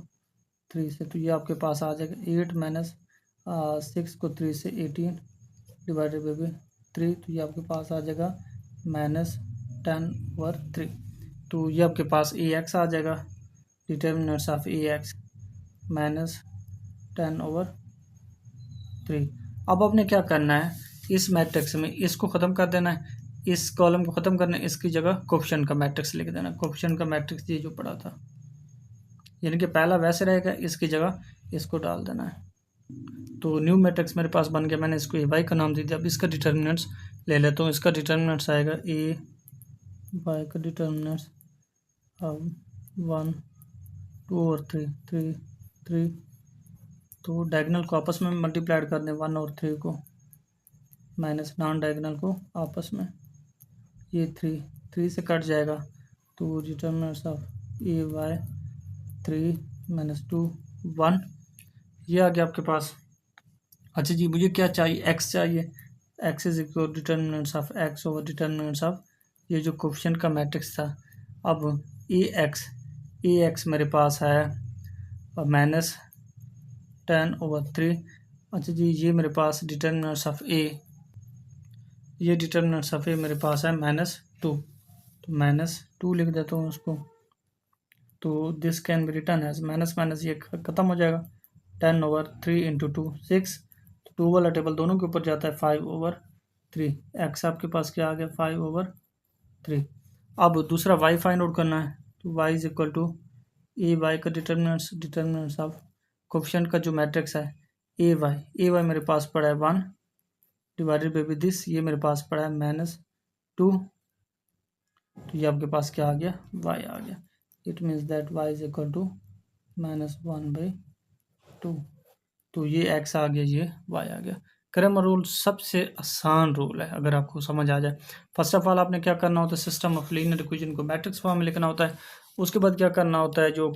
3 से, तो ये आपके पास आ जाएगा 8 माइनस 6 को 3 से 18 डिवाइडेड बाई 3। तो ये आपके पास आ जाएगा माइनस 10/3। तो ये आपके पास ए एक्स आ जाएगा, determinants of A x minus 10/3। अब आपने क्या करना है, इस मैट्रिक्स में इसको ख़त्म कर देना है, इस कॉलम को ख़त्म करना है, इसकी जगह कोफिशिएंट का मैट्रिक्स लिख देना। कोफिशिएंट का मैट्रिक्स ये जो पड़ा था, यानी कि पहला वैसे रहेगा, इसकी जगह इसको डाल देना है। तो न्यू मैट्रिक्स मेरे पास बन गया। मैंने इसको ए वाई का नाम दे दिया। अब इसका डिटर्मिनेंट्स ले लेता हूँ। इसका डिटर्मिनेंट्स आएगा ए वाई का डिटर्मिनेंट्स अब 1 2/3 3 3। तो डायगोनल को आपस में मल्टीप्लाइड कर दें, 1 और 3 को, माइनस नॉन डायगोनल को आपस में, ये 3 से कट जाएगा। तो डिटर्मिनेंट्स ऑफ ए वाई 3 माइनस 2 1, ये आ गया आपके पास। अच्छा जी, मुझे क्या चाहिए, एक्स चाहिए। X is equal determinants of x over determinants of ये जो कोफिशिएंट का मैट्रिक्स था। अब ए एक्स मेरे पास है माइनस 10/3। अच्छा जी, ये मेरे पास डिटर्मिनेंट्स ऑफ ए, ये डिटर्मिनेंट्स ऑफ ए मेरे पास है -2। तो -2 लिख देता हूँ उसको। तो this can be written as minus minus, ये ख़त्म हो जाएगा, 10/3 इंटू 2 6। तो 2 वाला टेबल दोनों के ऊपर जाता है, 5/3। एक्स आपके पास क्या आ गया, 5/3। अब दूसरा वाई फाइंड आउट करना है। तो Y is equal to A Y का डिटर्मिनेंट्स ऑफ कोफिशिएंट का जो मैट्रिक्स है ए वाई मेरे पास पड़ा है 1 डिवाइडेड बाई दिस, ये मेरे पास पड़ा है -2। तो ये आपके पास क्या आ गया, वाई आ गया। It means that Y is equal to -1/2। तो ये एक्स आ गया, ये वाई आ गया। क्रैमर रूल सबसे आसान रूल है, अगर आपको समझ आ जाए। फर्स्ट ऑफ ऑल आपने क्या करना होता है, सिस्टम ऑफ लीनियर इक्वेशन को मैट्रिक्स फॉर्म में लिखना होता है। उसके बाद क्या करना होता है, जो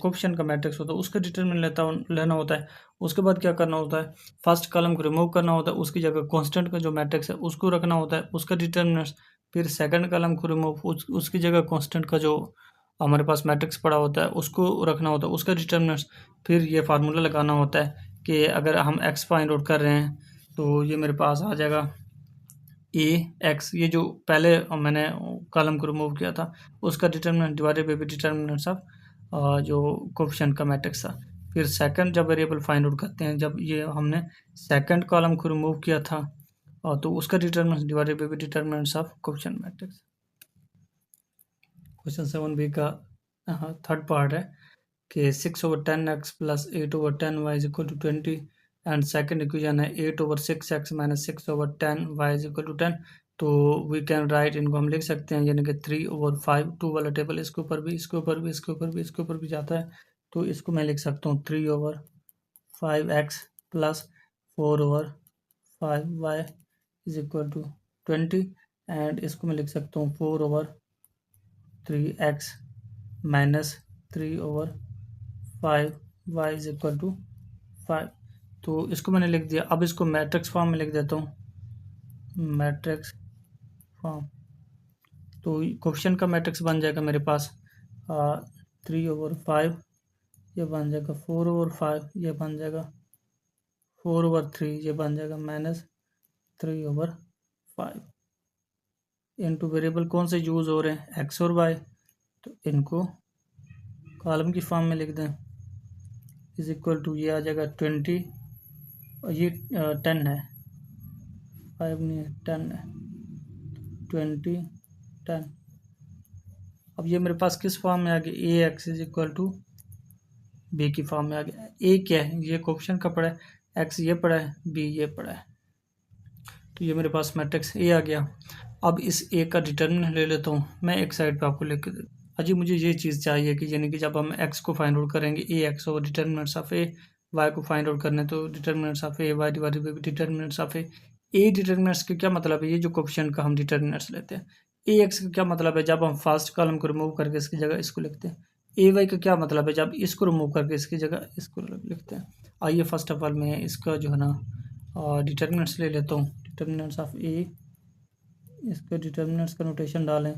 कोफिशिएंट का मैट्रिक्स होता है उसका डिटरमिनेंट लेना होता है। उसके बाद क्या करना होता है, फर्स्ट कॉलम को रिमूव करना होता है, उसकी जगह कांस्टेंट का जो मैट्रिक्स है उसको रखना होता है, उसका डिटरमिनेंट। फिर सेकंड कॉलम को रिमूव, उसकी जगह कांस्टेंट का जो हमारे पास मैट्रिक्स पड़ा होता है उसको रखना होता है, उसका डिटरमिनेंट। फिर ये फार्मूला लगाना होता है कि अगर हम एक्स फाइंड आउट कर रहे हैं तो ये मेरे पास आ जाएगा ए एक्स, ये जो पहले मैंने कॉलम को रिमूव किया था उसका determinant divided by determinants of जो कोफिशिएंट का मैट्रिक्स था। फिर सेकंड जब वेरिएबल फाइंड आउट करते हैं, जब ये हमने सेकंड कॉलम को रिमूव किया था तो उसका determinant divided by determinants of coefficient matrix. Question 7b का थर्ड पार्ट है कि 6/10x plus 8/10y is equal to 20 and second equation है 8/6x minus 6/10y is equal to 10। तो वी कैन राइट, इनको हम लिख सकते हैं, यानी कि 3/5। 2 वाला टेबल इसके ऊपर भी, इसके ऊपर भी, इसके ऊपर भी, इसके ऊपर भी जाता है। तो इसको मैं लिख सकता हूँ 3/5x plus 4/5y is equal to 20 and इसको मैं लिख सकता हूँ 4/3x minus 3/5y is equal to 5। तो इसको मैंने लिख दिया। अब इसको मैट्रिक्स फॉर्म में लिख देता हूँ, मैट्रिक्स फॉर्म। तो कोफिशिएंट का मैट्रिक्स बन जाएगा मेरे पास 3/5, ये बन जाएगा 4/5, ये बन जाएगा 4/3, ये बन जाएगा माइनस 3/5। इनटू वेरिएबल कौन से यूज़ हो रहे हैं, एक्स और वाई, तो इनको कॉलम की फॉर्म में लिख दें। इज इक्वल टू ये आ जाएगा 20 और ये 10 है, 5 नहीं है 10 है, 20 10। अब ये मेरे पास किस फॉर्म में आ गया, A x is equal to B की फॉर्म में आ गया। ए क्या है, ये कोफिशिएंट का पड़ा है, एक्स ये पड़ा है, बी ये पड़ा है, तो ये मेरे पास मैट्रिक्स ए आ गया। अब इस ए का डिटर्मिनेंट ले लेता हूँ मैं, एक साइड पे आपको लिख के अजी मुझे ये चीज़ चाहिए कि यानी कि जब हम एक्स को फाइंड आउट करेंगे ए एक्स और डिटर्मिनेंट्स ऑफ ए, वाई को फाइंड आउट करने तो determinants of A Y divided by determinants of A. Determinants का क्या मतलब है, ये जो कोफिशिएंट का हम डिटर्मिनेंट्स लेते हैं। ए एक्स का क्या मतलब है, जब हम फर्स्ट कॉलम को रिमूव करके इसकी जगह इसको लिखते हैं। ए वाई का क्या मतलब है, जब इसको रिमूव करके इसकी जगह इसको लिखते हैं। आइए फर्स्ट ऑफ ऑल मैं इसका जो है ना डिटर्मिनेंट्स ले लेता हूँ, डिटर्मिनेंट्स ऑफ ए। इसके डिटर्मिनेंट्स का नोटेशन डालें,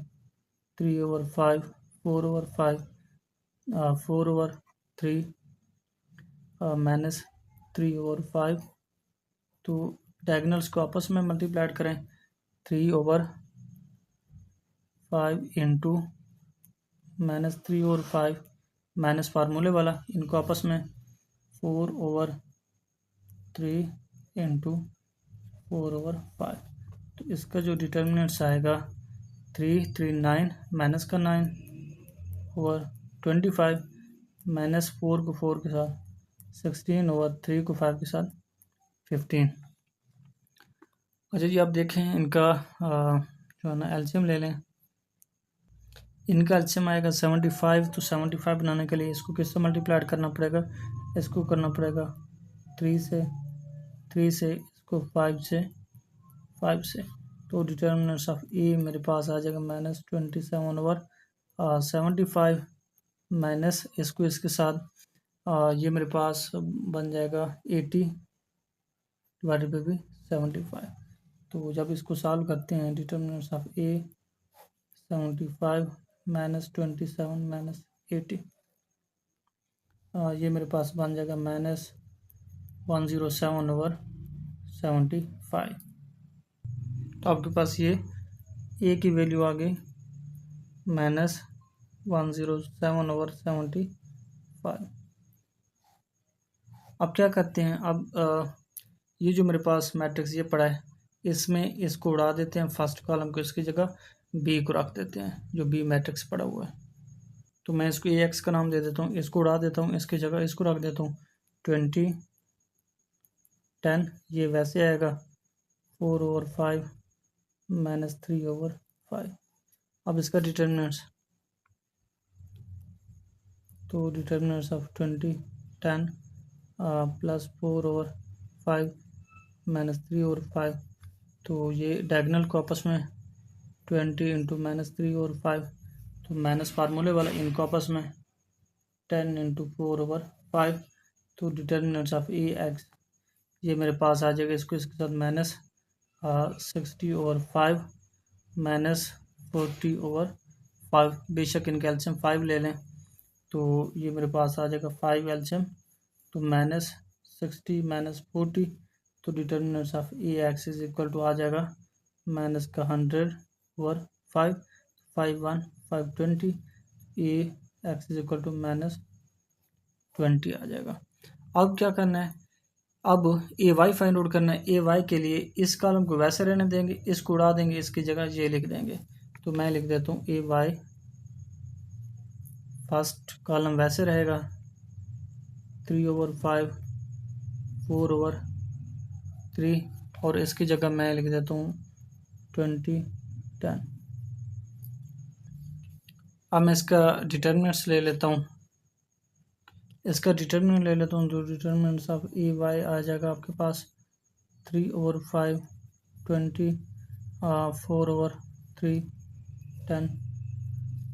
3/5, 4/5, 4/3 माइनस 3/5। तो डायगनल्स को आपस में मल्टीप्लाइड करें, 3/5 इंटू माइनस 3/5 माइनस फार्मूले वाला, इनको आपस में 4/3 इंटू 4/5। तो इसका जो डिटर्मिनेंट्स आएगा 3/9 माइनस का 9/25 माइनस 4 को 4 के साथ 16/3 को 5 के साथ 15। अच्छा जी, आप देखें इनका जो है ना एलसीएम ले लें। इनका एलसीएम आएगा 75। तो 75 बनाने के लिए इसको किससे मल्टीप्लाइड करना पड़ेगा, इसको करना पड़ेगा 3 से, इसको 5 से। तो डिटर्मिनेंट्स ऑफ ए मेरे पास आ जाएगा -27/75 माइनस इसको इसके साथ ये मेरे पास बन जाएगा 80 डिवाइडेड बाई 75। तो जब इसको सॉल्व करते हैं, डिटर्मिनेंट्स ऑफ ए 75 -27 -80, ये मेरे पास बन जाएगा -107/75। तो आपके पास ये ए की वैल्यू आ गई -107/75। अब क्या करते हैं, अब ये जो मेरे पास मैट्रिक्स ये पड़ा है, इसमें इसको उड़ा देते हैं, फर्स्ट कॉलम को इसकी जगह बी को रख देते हैं, जो बी मैट्रिक्स पड़ा हुआ है। तो मैं इसको ए एक्स का नाम दे देता हूँ, इसको उड़ा देता हूँ, इसकी जगह इसको रख देता हूँ 20 10। ये वैसे आएगा 4/5 माइनस 3/5। अब इसका डिटर्मिनेंट्स, तो डिटर्मिनेंट्स ऑफ 20 10 प्लस 4/5 माइनस 3/5। तो ये डायगनल को आपस में 20 इंटू माइनस 3/5, तो माइनस फार्मूले वाला इनको आपस में 10 इंटू 4/5। तो डिटर्मिनेंट्स ऑफ ए एक्स ये मेरे पास आ जाएगा, इसको इसके साथ माइनस 60/5 माइनस 40/5। बेशक इनका एलसीएम 5 ले लें, तो ये मेरे पास आ जाएगा 5 एलसीएम, तो माइनस 60 माइनस 40। तो determinants of A x is equal to आ जाएगा माइनस का 100/5 5/1 5/20। A x is equal to -20 आ जाएगा। अब क्या करना है, अब ए वाई फाइंड आउट करना है। ए वाई के लिए इस कॉलम को वैसे रहने देंगे, इसको उड़ा देंगे, इसकी जगह ये लिख देंगे। तो मैं लिख देता हूँ ए वाई, फर्स्ट कॉलम वैसे रहेगा 3/5 4/3, और इसकी जगह मैं लिख देता हूँ 20 10। अब मैं इसका डिटर्मिनेंट्स ले लेता हूँ। इसका डिटर्मिनेंट ले लेता हूँ, जो डिटर्मिनेंट्स ऑफ ए वाई आ जाएगा आपके पास 3/5 20 4/3 10।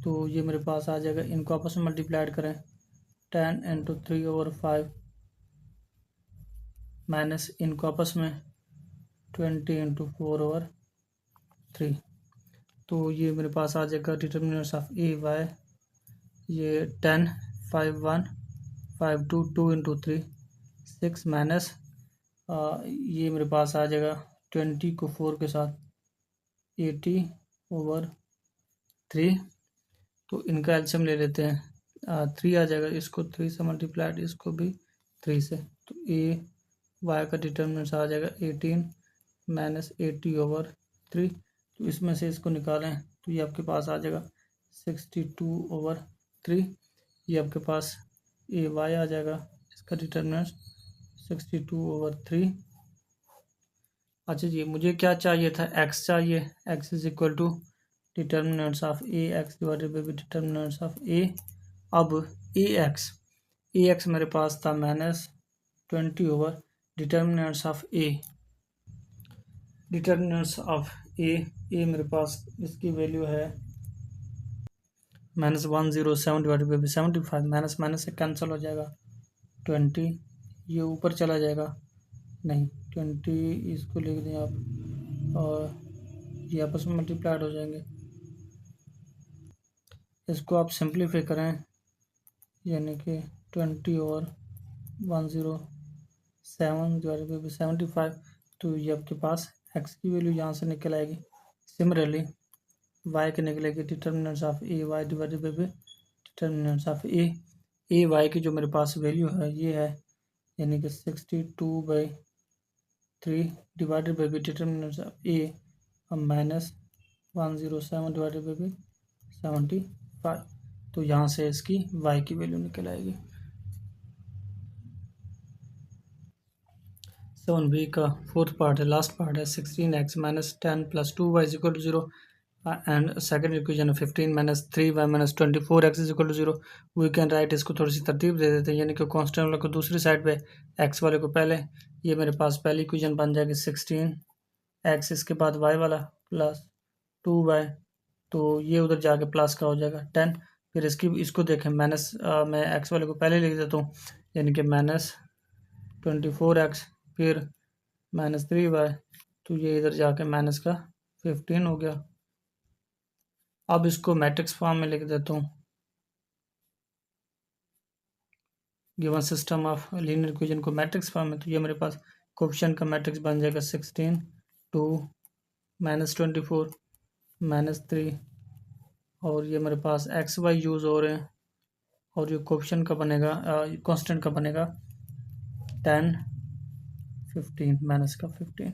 तो ये मेरे पास आ जाएगा, इनको आपस में मल्टीप्लाइड करें 10 इंटू 3/5 माइनस इनको आपस में 20 इंटू 4/3। तो ये मेरे पास आ जाएगा डिटर्मिनेंट्स ऑफ ए वाई, ये 10 5 1 5 2 2 इंटू 3 6 माइनस ये मेरे पास आ जाएगा 20 को 4 के साथ 80/3। तो इनका एल्शियम ले लेते हैं, 3 आ जाएगा, इसको 3 से मल्टीप्लाइड, इसको भी 3 से। तो ए वाई का डिटर्मिनेंट आ जाएगा 18 माइनस 80/3। तो इसमें से इसको निकालें तो ये आपके पास आ जाएगा 62/3। ये आपके पास ए वाई आ जाएगा, इसका डिटर्मिनेंट 62/3। अच्छा जी, मुझे क्या चाहिए था, एक्स चाहिए। X is equal to determinants of A X divided by determinants of A. अब ए एक्स मेरे पास था -20 over determinants of A. Determinants of A मेरे पास इसकी वैल्यू है -107 डिवाइडेड बाई 75। माइनस माइनस से कैंसिल हो जाएगा, 20 ये ऊपर चला जाएगा, नहीं 20 इसको लिख दें आप, और ये आपस में मल्टीप्लाइड हो जाएंगे। इसको आप सिंप्लीफाई करें, यानी कि 20/107 डिवाइडेड बाई 75। तो ये आपके पास एक्स की वैल्यू यहाँ से निकल आएगी। सिमिलरली वाई की निकलेगी determinants of A Y divided by determinants of A Y की जो मेरे पास वैल्यू है ये है, यानी कि 62/3 divided by determinants of A -107 divided by 75। तो यहाँ से इसकी y की वैल्यू निकल आएगी। 7b का फोर्थ पार्ट है, लास्ट पार्ट है, 16x - 10 + 2y = 0 and second equation 15 - 3y - 24x = 0। We can write, इसको थोड़ी सी तरतीब दे देते हैं, यानी कि कांस्टेंट वाले को दूसरी साइड पे, x वाले को पहले। ये मेरे पास पहली इक्वेशन बन जाएगी 16x, इसके बाद y वाला प्लस 2y, तो ये उधर जाके प्लस का हो जाएगा 10। फिर इसको देखें, माइनस मैं x वाले को पहले लिख देता हूँ, यानी कि -24x, फिर -3y, तो ये इधर जाके माइनस का 15 हो गया। अब इसको मैट्रिक्स फॉर्म में लिख देता हूँ, given system of linear equation को मैट्रिक्स फॉर्म में, तो ये मेरे पास कोएफिशिएंट का मैट्रिक्स बन जाएगा 16 2 -24 -3, और ये मेरे पास एक्स वाई यूज़ हो रहे हैं, और ये कोएफिशिएंट का बनेगा, कांस्टेंट का बनेगा 10 15 -15।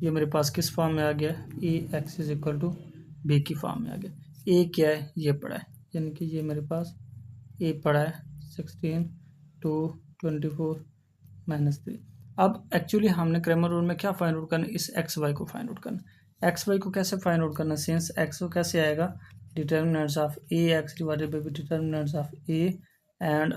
ये मेरे पास किस फॉर्म में आ गया, A x is equal to B की फॉर्म में आ गया। ए क्या है, ये पड़ा है, यानी कि ये मेरे पास ए पड़ा है 16 2 24 -3। अब एक्चुअली हमने क्रैमर रूल में क्या फाइंड आउट करना है, इस एक्स वाई को फाइंड आउट करना। एक्स वाई को कैसे फाइंड आउट करना, सिंस एक्स को कैसे आएगा, determinants of A X divided by determinants of A, and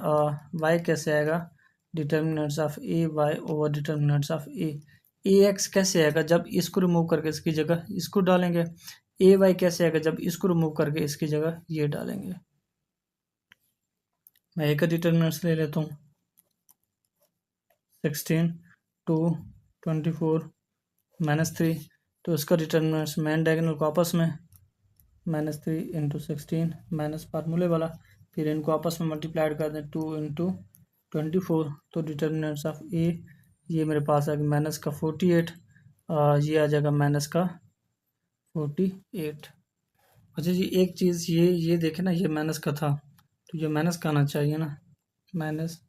Y कैसे आएगा, determinants of A Y over determinants of A X कैसे आएगा, जब इसको रिमूव करके इसकी जगह इसको डालेंगे। ए वाई कैसे आएगा, जब इसको रिमूव करके इसकी जगह ये डालेंगे। मैं ए का डिटर्मिनेंट्स ले लेता हूँ, 16 2 24 -3, तो इसका डिटर्मिनेंट्स मेन डायगोनल को आपस में -3 इंटू 16 माइनस फार्मूले वाला, फिर इनको आपस में मल्टीप्लाइड कर दें 2 इंटू 24, तो डिटर्मिनेंट्स ऑफ ए ये मेरे पास आ गया माइनस का 48, ये आ जाएगा माइनस का 48। अच्छा जी, एक चीज़ ये देखें ना, ये माइनस का था, तो ये माइनस का आना चाहिए ना, माइनस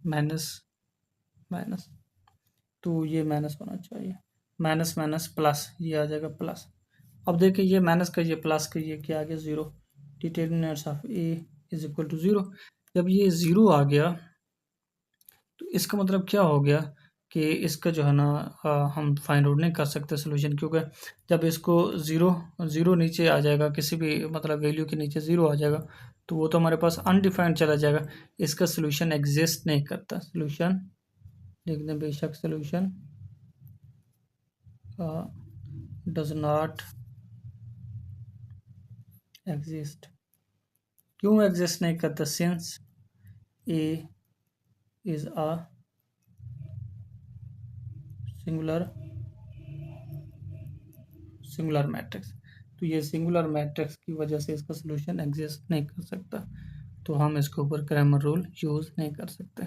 माइनस माइनस, तो ये माइनस होना चाहिए, माइनस माइनस प्लस, ये आ जाएगा प्लस। अब देखिए, ये माइनस का ये प्लस का ये क्या आ गया, 0। Determinants of A is equal to 0। जब ये 0 आ गया तो इसका मतलब क्या हो गया, कि इसका जो है ना हम फाइंड आउट नहीं कर सकते सोल्यूशन, क्योंकि जब इसको ज़ीरो नीचे आ जाएगा, किसी भी मतलब वैल्यू के नीचे ज़ीरो आ जाएगा, तो वो तो हमारे पास अनडिफाइंड चला जाएगा, इसका सोल्यूशन एग्जिस्ट नहीं करता। सोल्यूशन लिख दें बेशक, सोल्यूशन डज नॉट एग्जिस्ट। क्यों एग्जिस्ट नहीं करता? Since A is a singular matrix. तो ये सिंगुलर मैट्रिक्स की वजह से इसका सोल्यूशन एग्जिस्ट नहीं कर सकता, तो हम इसके ऊपर क्रैमर रूल यूज़ नहीं कर सकते।